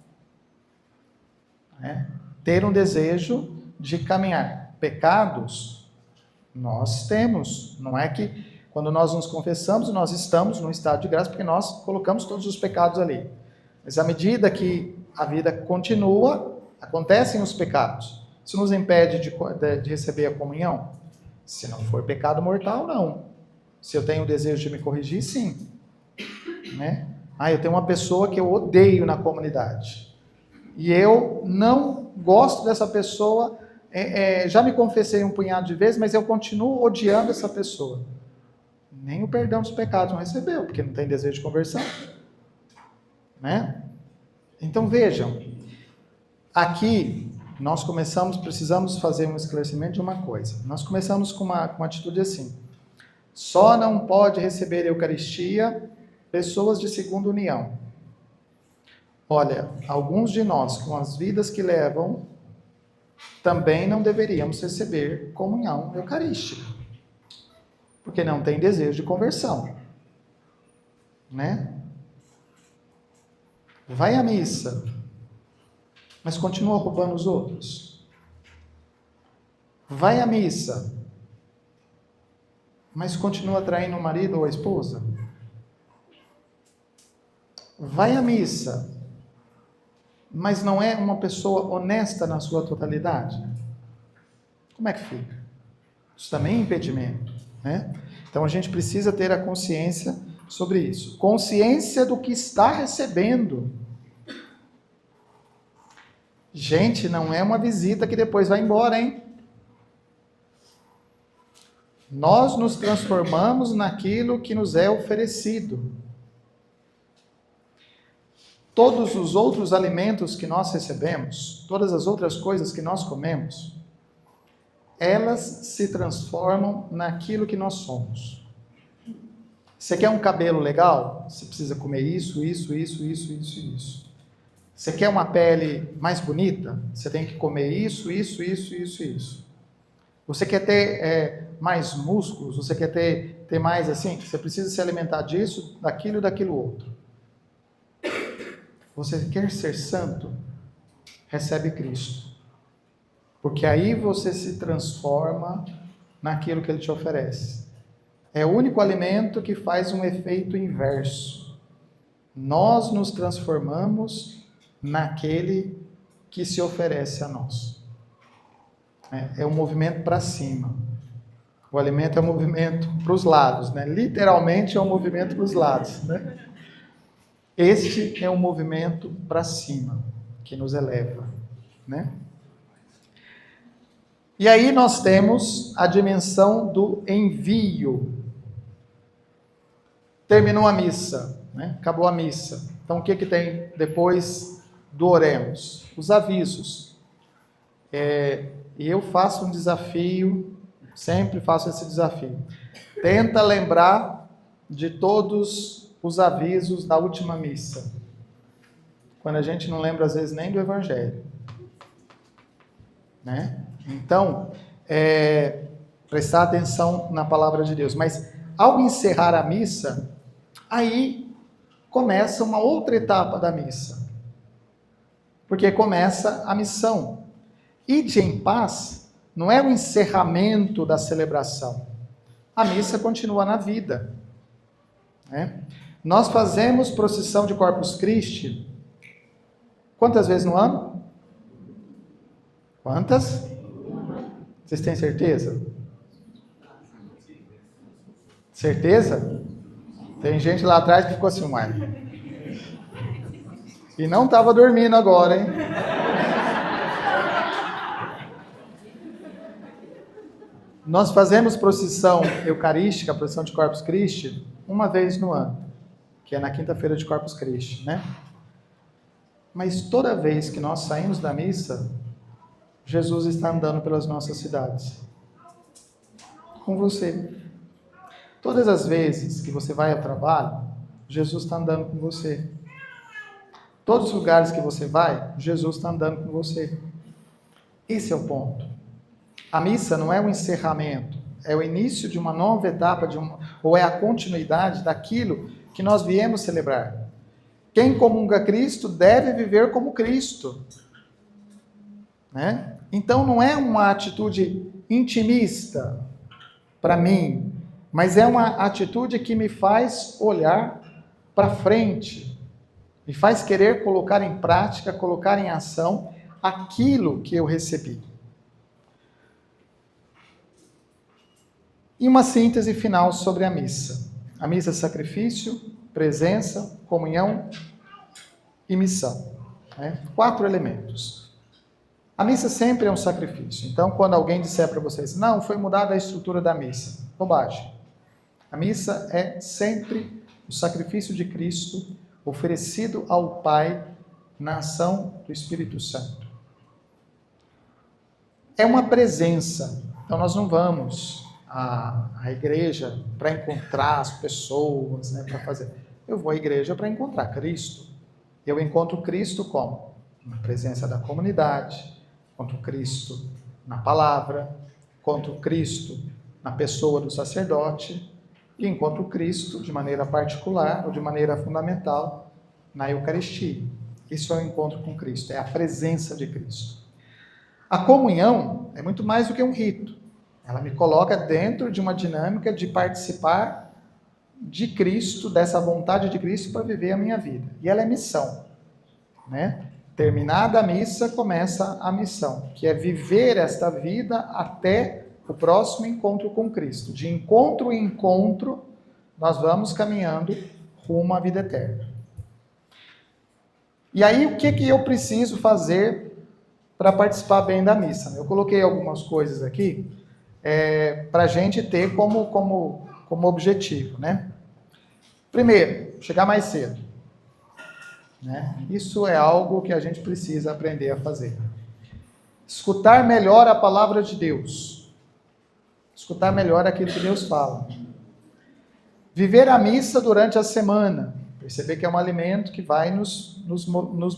Né? Ter um desejo de caminhar. Pecados Nós temos. Não é que quando nós nos confessamos, nós estamos num estado de graça, porque nós colocamos todos os pecados ali. Mas à medida que a vida continua, acontecem os pecados. Isso nos impede de receber a comunhão? Se não for pecado mortal, não. Se eu tenho o desejo de me corrigir, sim. Né? Eu tenho uma pessoa que eu odeio na comunidade. E eu não gosto dessa pessoa, já me confessei um punhado de vezes, mas eu continuo odiando essa pessoa. Nem o perdão dos pecados não recebeu, porque não tem desejo de conversão. Né? Então vejam, aqui nós precisamos fazer um esclarecimento de uma coisa. Nós começamos com uma atitude assim: só não pode receber a Eucaristia pessoas de segunda união. Olha, alguns de nós, com as vidas que levam, também não deveríamos receber comunhão eucarística, porque não tem desejo de conversão, né? Vai à missa, mas continua roubando os outros. Vai à missa, mas continua traindo o marido ou a esposa. Vai à missa, mas não é uma pessoa honesta na sua totalidade. Como é que fica? Isso também é impedimento, né? Então a gente precisa ter a consciência sobre isso. Consciência do que está recebendo. Gente, não é uma visita que depois vai embora, hein? Nós nos transformamos naquilo que nos é oferecido. Todos os outros alimentos que nós recebemos, todas as outras coisas que nós comemos, elas se transformam naquilo que nós somos. Você quer um cabelo legal? Você precisa comer isso. Você quer uma pele mais bonita? Você tem que comer isso. Você quer ter mais músculos? Você quer ter mais assim? Você precisa se alimentar disso, daquilo e daquilo outro. Você quer ser santo? Recebe Cristo. Porque aí você se transforma naquilo que Ele te oferece. É o único alimento que faz um efeito inverso. Nós nos transformamos naquele que se oferece a nós. É um movimento para cima. O alimento é um movimento para os lados, né? Literalmente é um movimento para os lados, né? Este é um movimento para cima, que nos eleva, né? E aí nós temos a dimensão do envio. Terminou a missa, né? Acabou a missa. Então o que tem depois do oremos? Os avisos. E eu faço um desafio, sempre faço esse desafio. Tenta lembrar de todos os avisos da última missa. Quando a gente não lembra, às vezes, nem do Evangelho. Né? Então, prestar atenção na palavra de Deus. Mas, ao encerrar a missa, aí começa uma outra etapa da missa. Porque começa a missão. Ide em paz não é o encerramento da celebração. A missa continua na vida. Né? Nós fazemos procissão de Corpus Christi quantas vezes no ano? Quantas? Vocês têm certeza? Certeza? Tem gente lá atrás que ficou assim, uai. E não estava dormindo agora, hein? Nós fazemos procissão eucarística, procissão de Corpus Christi, uma vez no ano, que é na quinta-feira de Corpus Christi, né? Mas toda vez que nós saímos da missa, Jesus está andando pelas nossas cidades. Com você. Todas as vezes que você vai ao trabalho, Jesus está andando com você. Todos os lugares que você vai, Jesus está andando com você. Esse é o ponto. A missa não é um encerramento, é o início de uma nova etapa, ou é a continuidade daquilo que nós viemos celebrar. Quem comunga Cristo deve viver como Cristo. Né? Então não é uma atitude intimista. para mim, mas é uma atitude que me faz olhar para frente, me faz querer colocar em prática, colocar em ação aquilo que eu recebi. E uma síntese final sobre a missa. A missa é sacrifício, presença, comunhão e missão. 4 elementos. A missa sempre é um sacrifício. Então, quando alguém disser para vocês, não, foi mudada a estrutura da missa, bobagem. A missa é sempre o sacrifício de Cristo oferecido ao Pai na ação do Espírito Santo. É uma presença. Então, nós não vamos à igreja para encontrar as pessoas, para fazer. Eu vou à igreja para encontrar Cristo. Eu encontro Cristo como? Na presença da comunidade, encontro Cristo na palavra, encontro Cristo na pessoa do sacerdote e encontro Cristo de maneira particular ou de maneira fundamental na Eucaristia. Isso é o encontro com Cristo, é a presença de Cristo. A comunhão é muito mais do que um rito. Ela me coloca dentro de uma dinâmica de participar de Cristo, dessa vontade de Cristo para viver a minha vida. E ela é missão, Terminada a missa, começa a missão, que é viver esta vida até o próximo encontro com Cristo. De encontro em encontro, nós vamos caminhando rumo à vida eterna. E aí, o que eu preciso fazer para participar bem da missa? Eu coloquei algumas coisas aqui para a gente ter como objetivo, Primeiro, chegar mais cedo. Isso é algo que a gente precisa aprender a fazer. Escutar melhor a palavra de Deus. Escutar melhor aquilo que Deus fala. Viver a missa durante a semana. Perceber que é um alimento que vai nos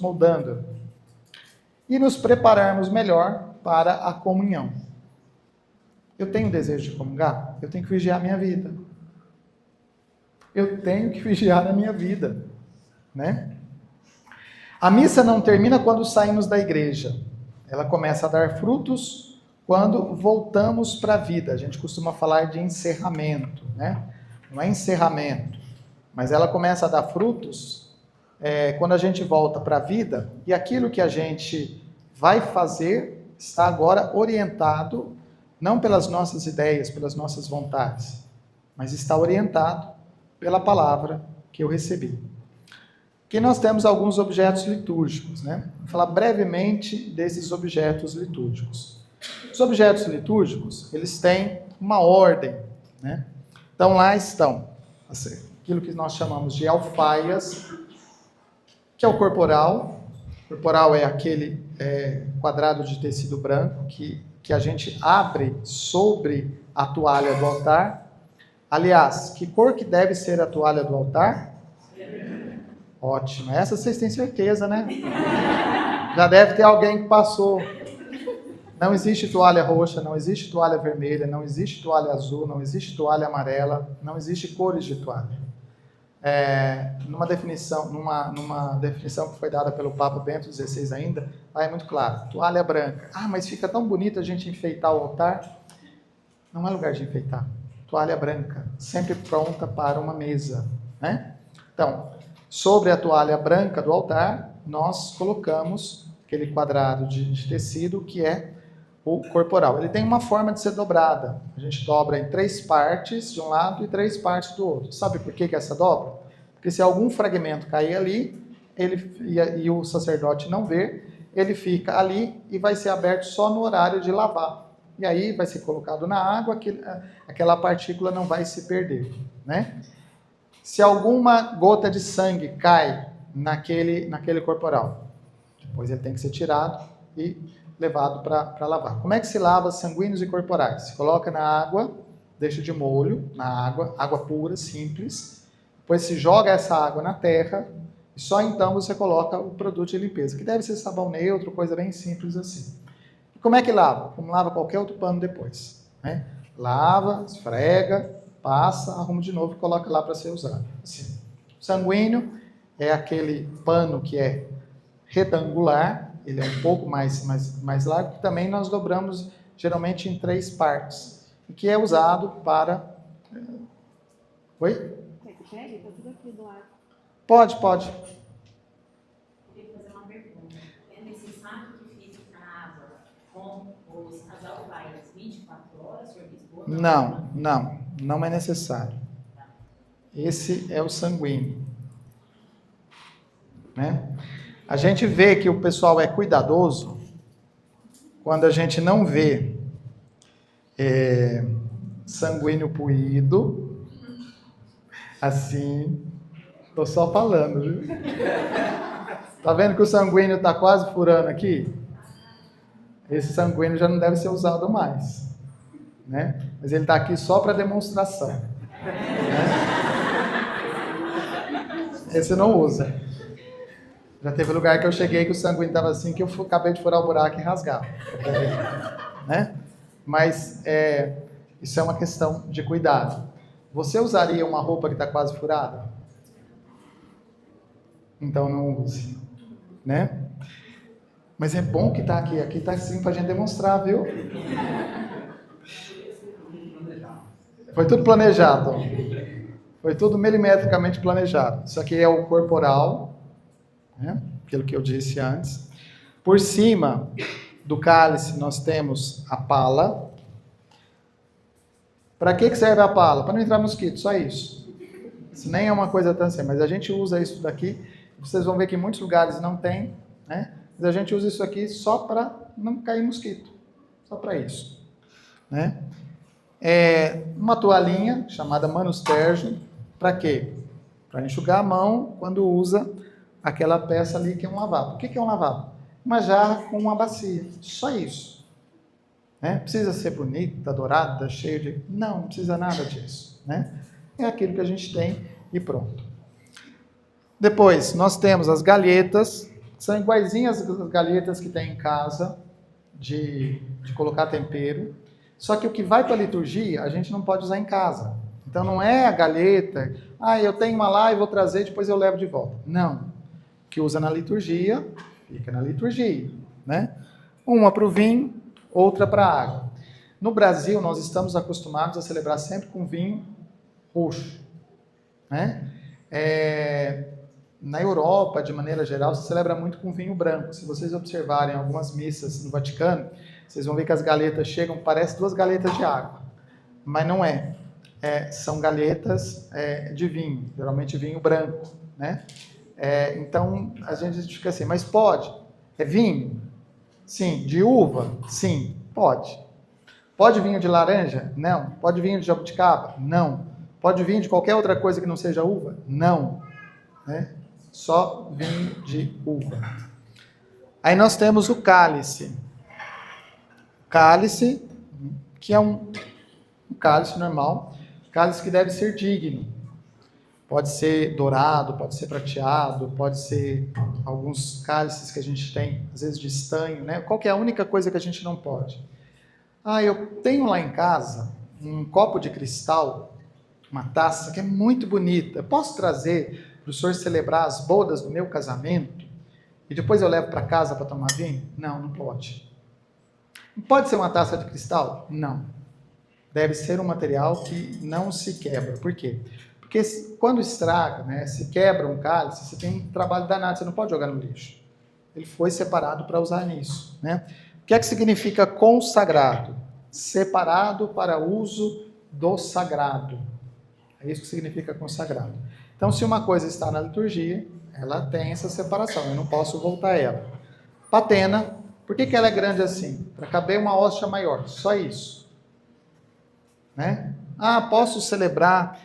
moldando. E nos prepararmos melhor para a comunhão. Eu tenho desejo de comungar? Eu tenho que vigiar a minha vida. Eu tenho que vigiar a minha vida. A missa não termina quando saímos da igreja. Ela começa a dar frutos quando voltamos para a vida. A gente costuma falar de encerramento, Não é encerramento, mas ela começa a dar frutos quando a gente volta para a vida e aquilo que a gente vai fazer está agora orientado não pelas nossas ideias, pelas nossas vontades, mas está orientado pela palavra que eu recebi. Aqui nós temos alguns objetos litúrgicos, Vou falar brevemente desses objetos litúrgicos. Os objetos litúrgicos, eles têm uma ordem, Então lá estão aquilo que nós chamamos de alfaias, que é o corporal. O corporal é aquele quadrado de tecido branco que a gente abre sobre a toalha do altar. Aliás, que cor que deve ser a toalha do altar? Ótimo, essa vocês têm certeza, Já deve ter alguém que passou. Não existe toalha roxa, não existe toalha vermelha, não existe toalha azul, não existe toalha amarela, não existe cores de toalha. Numa definição que foi dada pelo Papa Bento XVI ainda, lá é muito claro, toalha branca. Ah, mas fica tão bonito a gente enfeitar o altar. Não é lugar de enfeitar. Toalha branca, sempre pronta para uma mesa, Então, sobre a toalha branca do altar, nós colocamos aquele quadrado de tecido que é o corporal. Ele tem uma forma de ser dobrada. A gente dobra em 3 partes de um lado e 3 partes do outro. Sabe por que essa dobra? Porque se algum fragmento cair ali, e o sacerdote não ver, ele fica ali e vai ser aberto só no horário de lavar. E aí vai ser colocado na água, aquela partícula não vai se perder, Se alguma gota de sangue cai naquele corporal, depois ele tem que ser tirado e levado para lavar. Como é que se lava sanguíneos e corporais? Se coloca na água, deixa de molho na água pura, simples, depois se joga essa água na terra e só então você coloca o produto de limpeza, que deve ser sabão neutro, coisa bem simples assim. E como é que lava? Como lava qualquer outro pano depois, Lava, esfrega, passa, arruma de novo e coloca lá para ser usado. Assim. O sanguíneo é aquele pano que é retangular, ele é um pouco mais largo, que também nós dobramos geralmente em 3 partes. e que é usado para... Oi? Quer que pegue? Tá tudo aqui do lado. Pode. Eu queria fazer uma pergunta. É necessário que fique na água com os casal vai às 24 horas, Sr. Bispo? Não é necessário. Esse é o sanguíneo. Né? A gente vê que o pessoal é cuidadoso quando a gente não vê sanguíneo puído, assim, tô só falando, viu? Tá vendo que o sanguíneo tá quase furando aqui? Esse sanguíneo já não deve ser usado mais, né? Mas ele tá aqui só para demonstração, né? Esse não usa. Já teve lugar que eu cheguei que o sanguíneo estava assim, que eu acabei de furar o buraco e rasgar. Né? Mas isso é uma questão de cuidado. Você usaria uma roupa que está quase furada? Então não use. Né? Mas é bom que está aqui. Aqui está assim para a gente demonstrar, viu? Foi tudo planejado. Foi tudo milimetricamente planejado. Isso aqui é o corporal. Né? Aquilo que eu disse antes. Por cima do cálice nós temos a pala. Para que serve a pala? Para não entrar mosquito, só isso. Isso nem é uma coisa tão assim, mas a gente usa isso daqui. Vocês vão ver que em muitos lugares não tem, né? Mas a gente usa isso aqui só para não cair mosquito. Só para isso. Né? Uma toalhinha chamada manustergio. Para quê? Para enxugar a mão quando usa aquela peça ali que é um lavabo. O que é um lavabo? Uma jarra com uma bacia. Só isso. Né? Precisa ser bonita, dourada, cheia de... Não precisa nada disso. Né? É aquilo que a gente tem e pronto. Depois, nós temos as galhetas. São iguaizinhas as galhetas que tem em casa de colocar tempero. Só que o que vai para a liturgia, a gente não pode usar em casa. Então não é a galheta, eu tenho uma lá e vou trazer, depois eu levo de volta. Não. O que usa na liturgia, fica na liturgia. Né? Uma para o vinho, outra para a água. No Brasil, nós estamos acostumados a celebrar sempre com vinho roxo. Né? Na Europa, de maneira geral, se celebra muito com vinho branco. Se vocês observarem algumas missas no Vaticano, vocês vão ver que as galetas chegam, parecem 2 galetas de água. Mas não é. São galetas de vinho, geralmente vinho branco. Né? Então, a gente fica assim, mas pode? É vinho? Sim. De uva? Sim, pode. Pode vinho de laranja? Não. Pode vinho de jabuticaba? Não. Pode vinho de qualquer outra coisa que não seja uva? Não. Né? Só vinho de uva. Aí nós temos o cálice. Cálice, que é um cálice normal, cálice que deve ser digno. Pode ser dourado, pode ser prateado, pode ser alguns cálices que a gente tem, às vezes de estanho, né? Qual que é a única coisa que a gente não pode? Eu tenho lá em casa um copo de cristal, uma taça que é muito bonita. Posso trazer para o senhor celebrar as bodas do meu casamento e depois eu levo para casa para tomar vinho? Não, não pode. Pode ser uma taça de cristal? Não. Deve ser um material que não se quebra. Por quê? Porque quando estraga, né, se quebra um cálice, você tem um trabalho danado, você não pode jogar no lixo. Ele foi separado para usar nisso. Né? O que é que significa consagrado? Separado para uso do sagrado. É isso que significa consagrado. Então, se uma coisa está na liturgia, ela tem essa separação, eu não posso voltar a ela. Patena, por que ela é grande assim? Para caber uma hóstia maior, só isso. Né? Posso celebrar,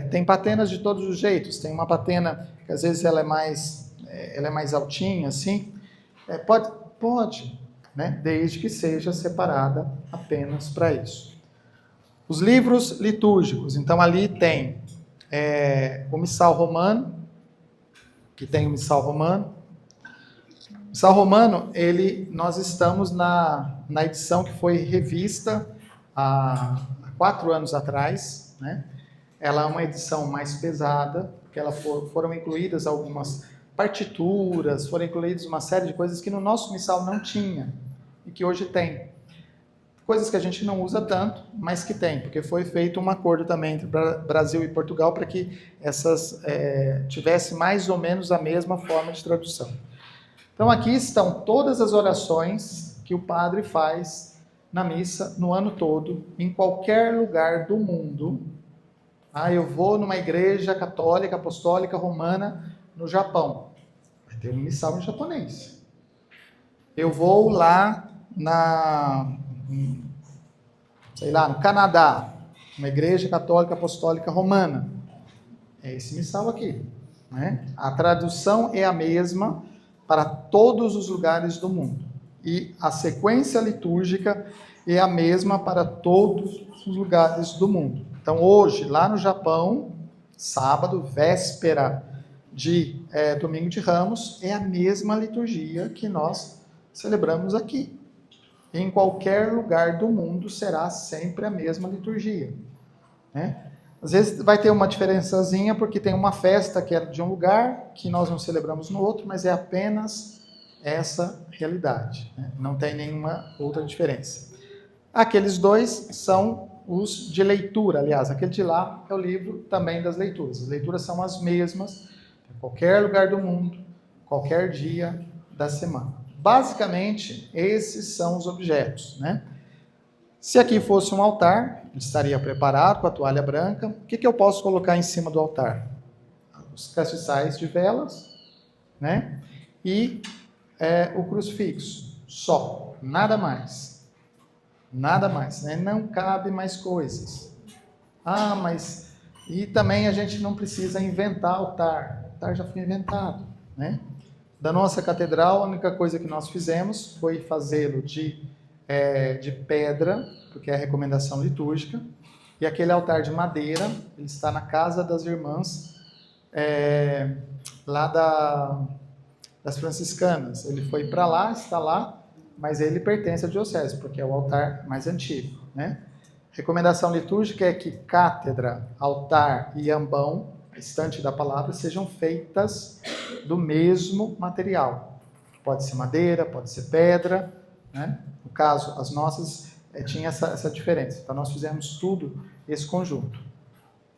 tem patenas de todos os jeitos, tem uma patena que às vezes ela é mais altinha, assim, pode, né? Desde que seja separada apenas para isso. Os livros litúrgicos, então ali tem o missal romano, que tem o missal romano. O missal romano, nós estamos na edição que foi revista há 4 anos atrás, né? Ela é uma edição mais pesada, porque foram incluídas algumas partituras, foram incluídas uma série de coisas que no nosso missal não tinha, e que hoje tem. Coisas que a gente não usa tanto, mas que tem, porque foi feito um acordo também entre Brasil e Portugal para que essas tivesse mais ou menos a mesma forma de tradução. Então aqui estão todas as orações que o padre faz na missa no ano todo, em qualquer lugar do mundo. Eu vou numa igreja católica, apostólica, romana, no Japão. Vai ter um missal em japonês. Eu vou lá no Canadá, uma igreja católica, apostólica, romana. É esse missal aqui, né? A tradução é a mesma para todos os lugares do mundo. E a sequência litúrgica é a mesma para todos os lugares do mundo. Então, hoje, lá no Japão, sábado, véspera de Domingo de Ramos, é a mesma liturgia que nós celebramos aqui. Em qualquer lugar do mundo será sempre a mesma liturgia, né? Às vezes vai ter uma diferençazinha, porque tem uma festa que é de um lugar, que nós não celebramos no outro, mas é apenas essa realidade, né? Não tem nenhuma outra diferença. Aqueles dois são os de leitura, aliás, aquele de lá é o livro também das leituras. As leituras são as mesmas em qualquer lugar do mundo, qualquer dia da semana. Basicamente, esses são os objetos, né? Se aqui fosse um altar, ele estaria preparado com a toalha branca. O que eu posso colocar em cima do altar? Os castiçais de velas, né? E o crucifixo, só, nada mais. Nada mais, né? Não cabe mais coisas. Mas... E também a gente não precisa inventar altar. O altar já foi inventado, né? Da nossa catedral, a única coisa que nós fizemos foi fazê-lo de pedra, porque é a recomendação litúrgica, e aquele altar de madeira, ele está na casa das irmãs lá das franciscanas. Ele foi para lá, está lá, mas ele pertence à diocese, porque é o altar mais antigo, né? Recomendação litúrgica é que cátedra, altar e ambão, a estante da palavra, sejam feitas do mesmo material. Pode ser madeira, pode ser pedra, né? No caso, as nossas tinha essa diferença. Então, nós fizemos tudo esse conjunto.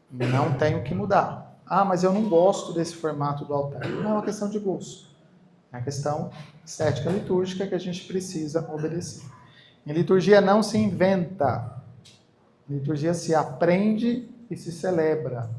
Não tem o que mudar. Mas eu não gosto desse formato do altar. Não é uma questão de gosto. É uma questão estética litúrgica que a gente precisa obedecer. Em liturgia não se inventa. Em liturgia se aprende e se celebra.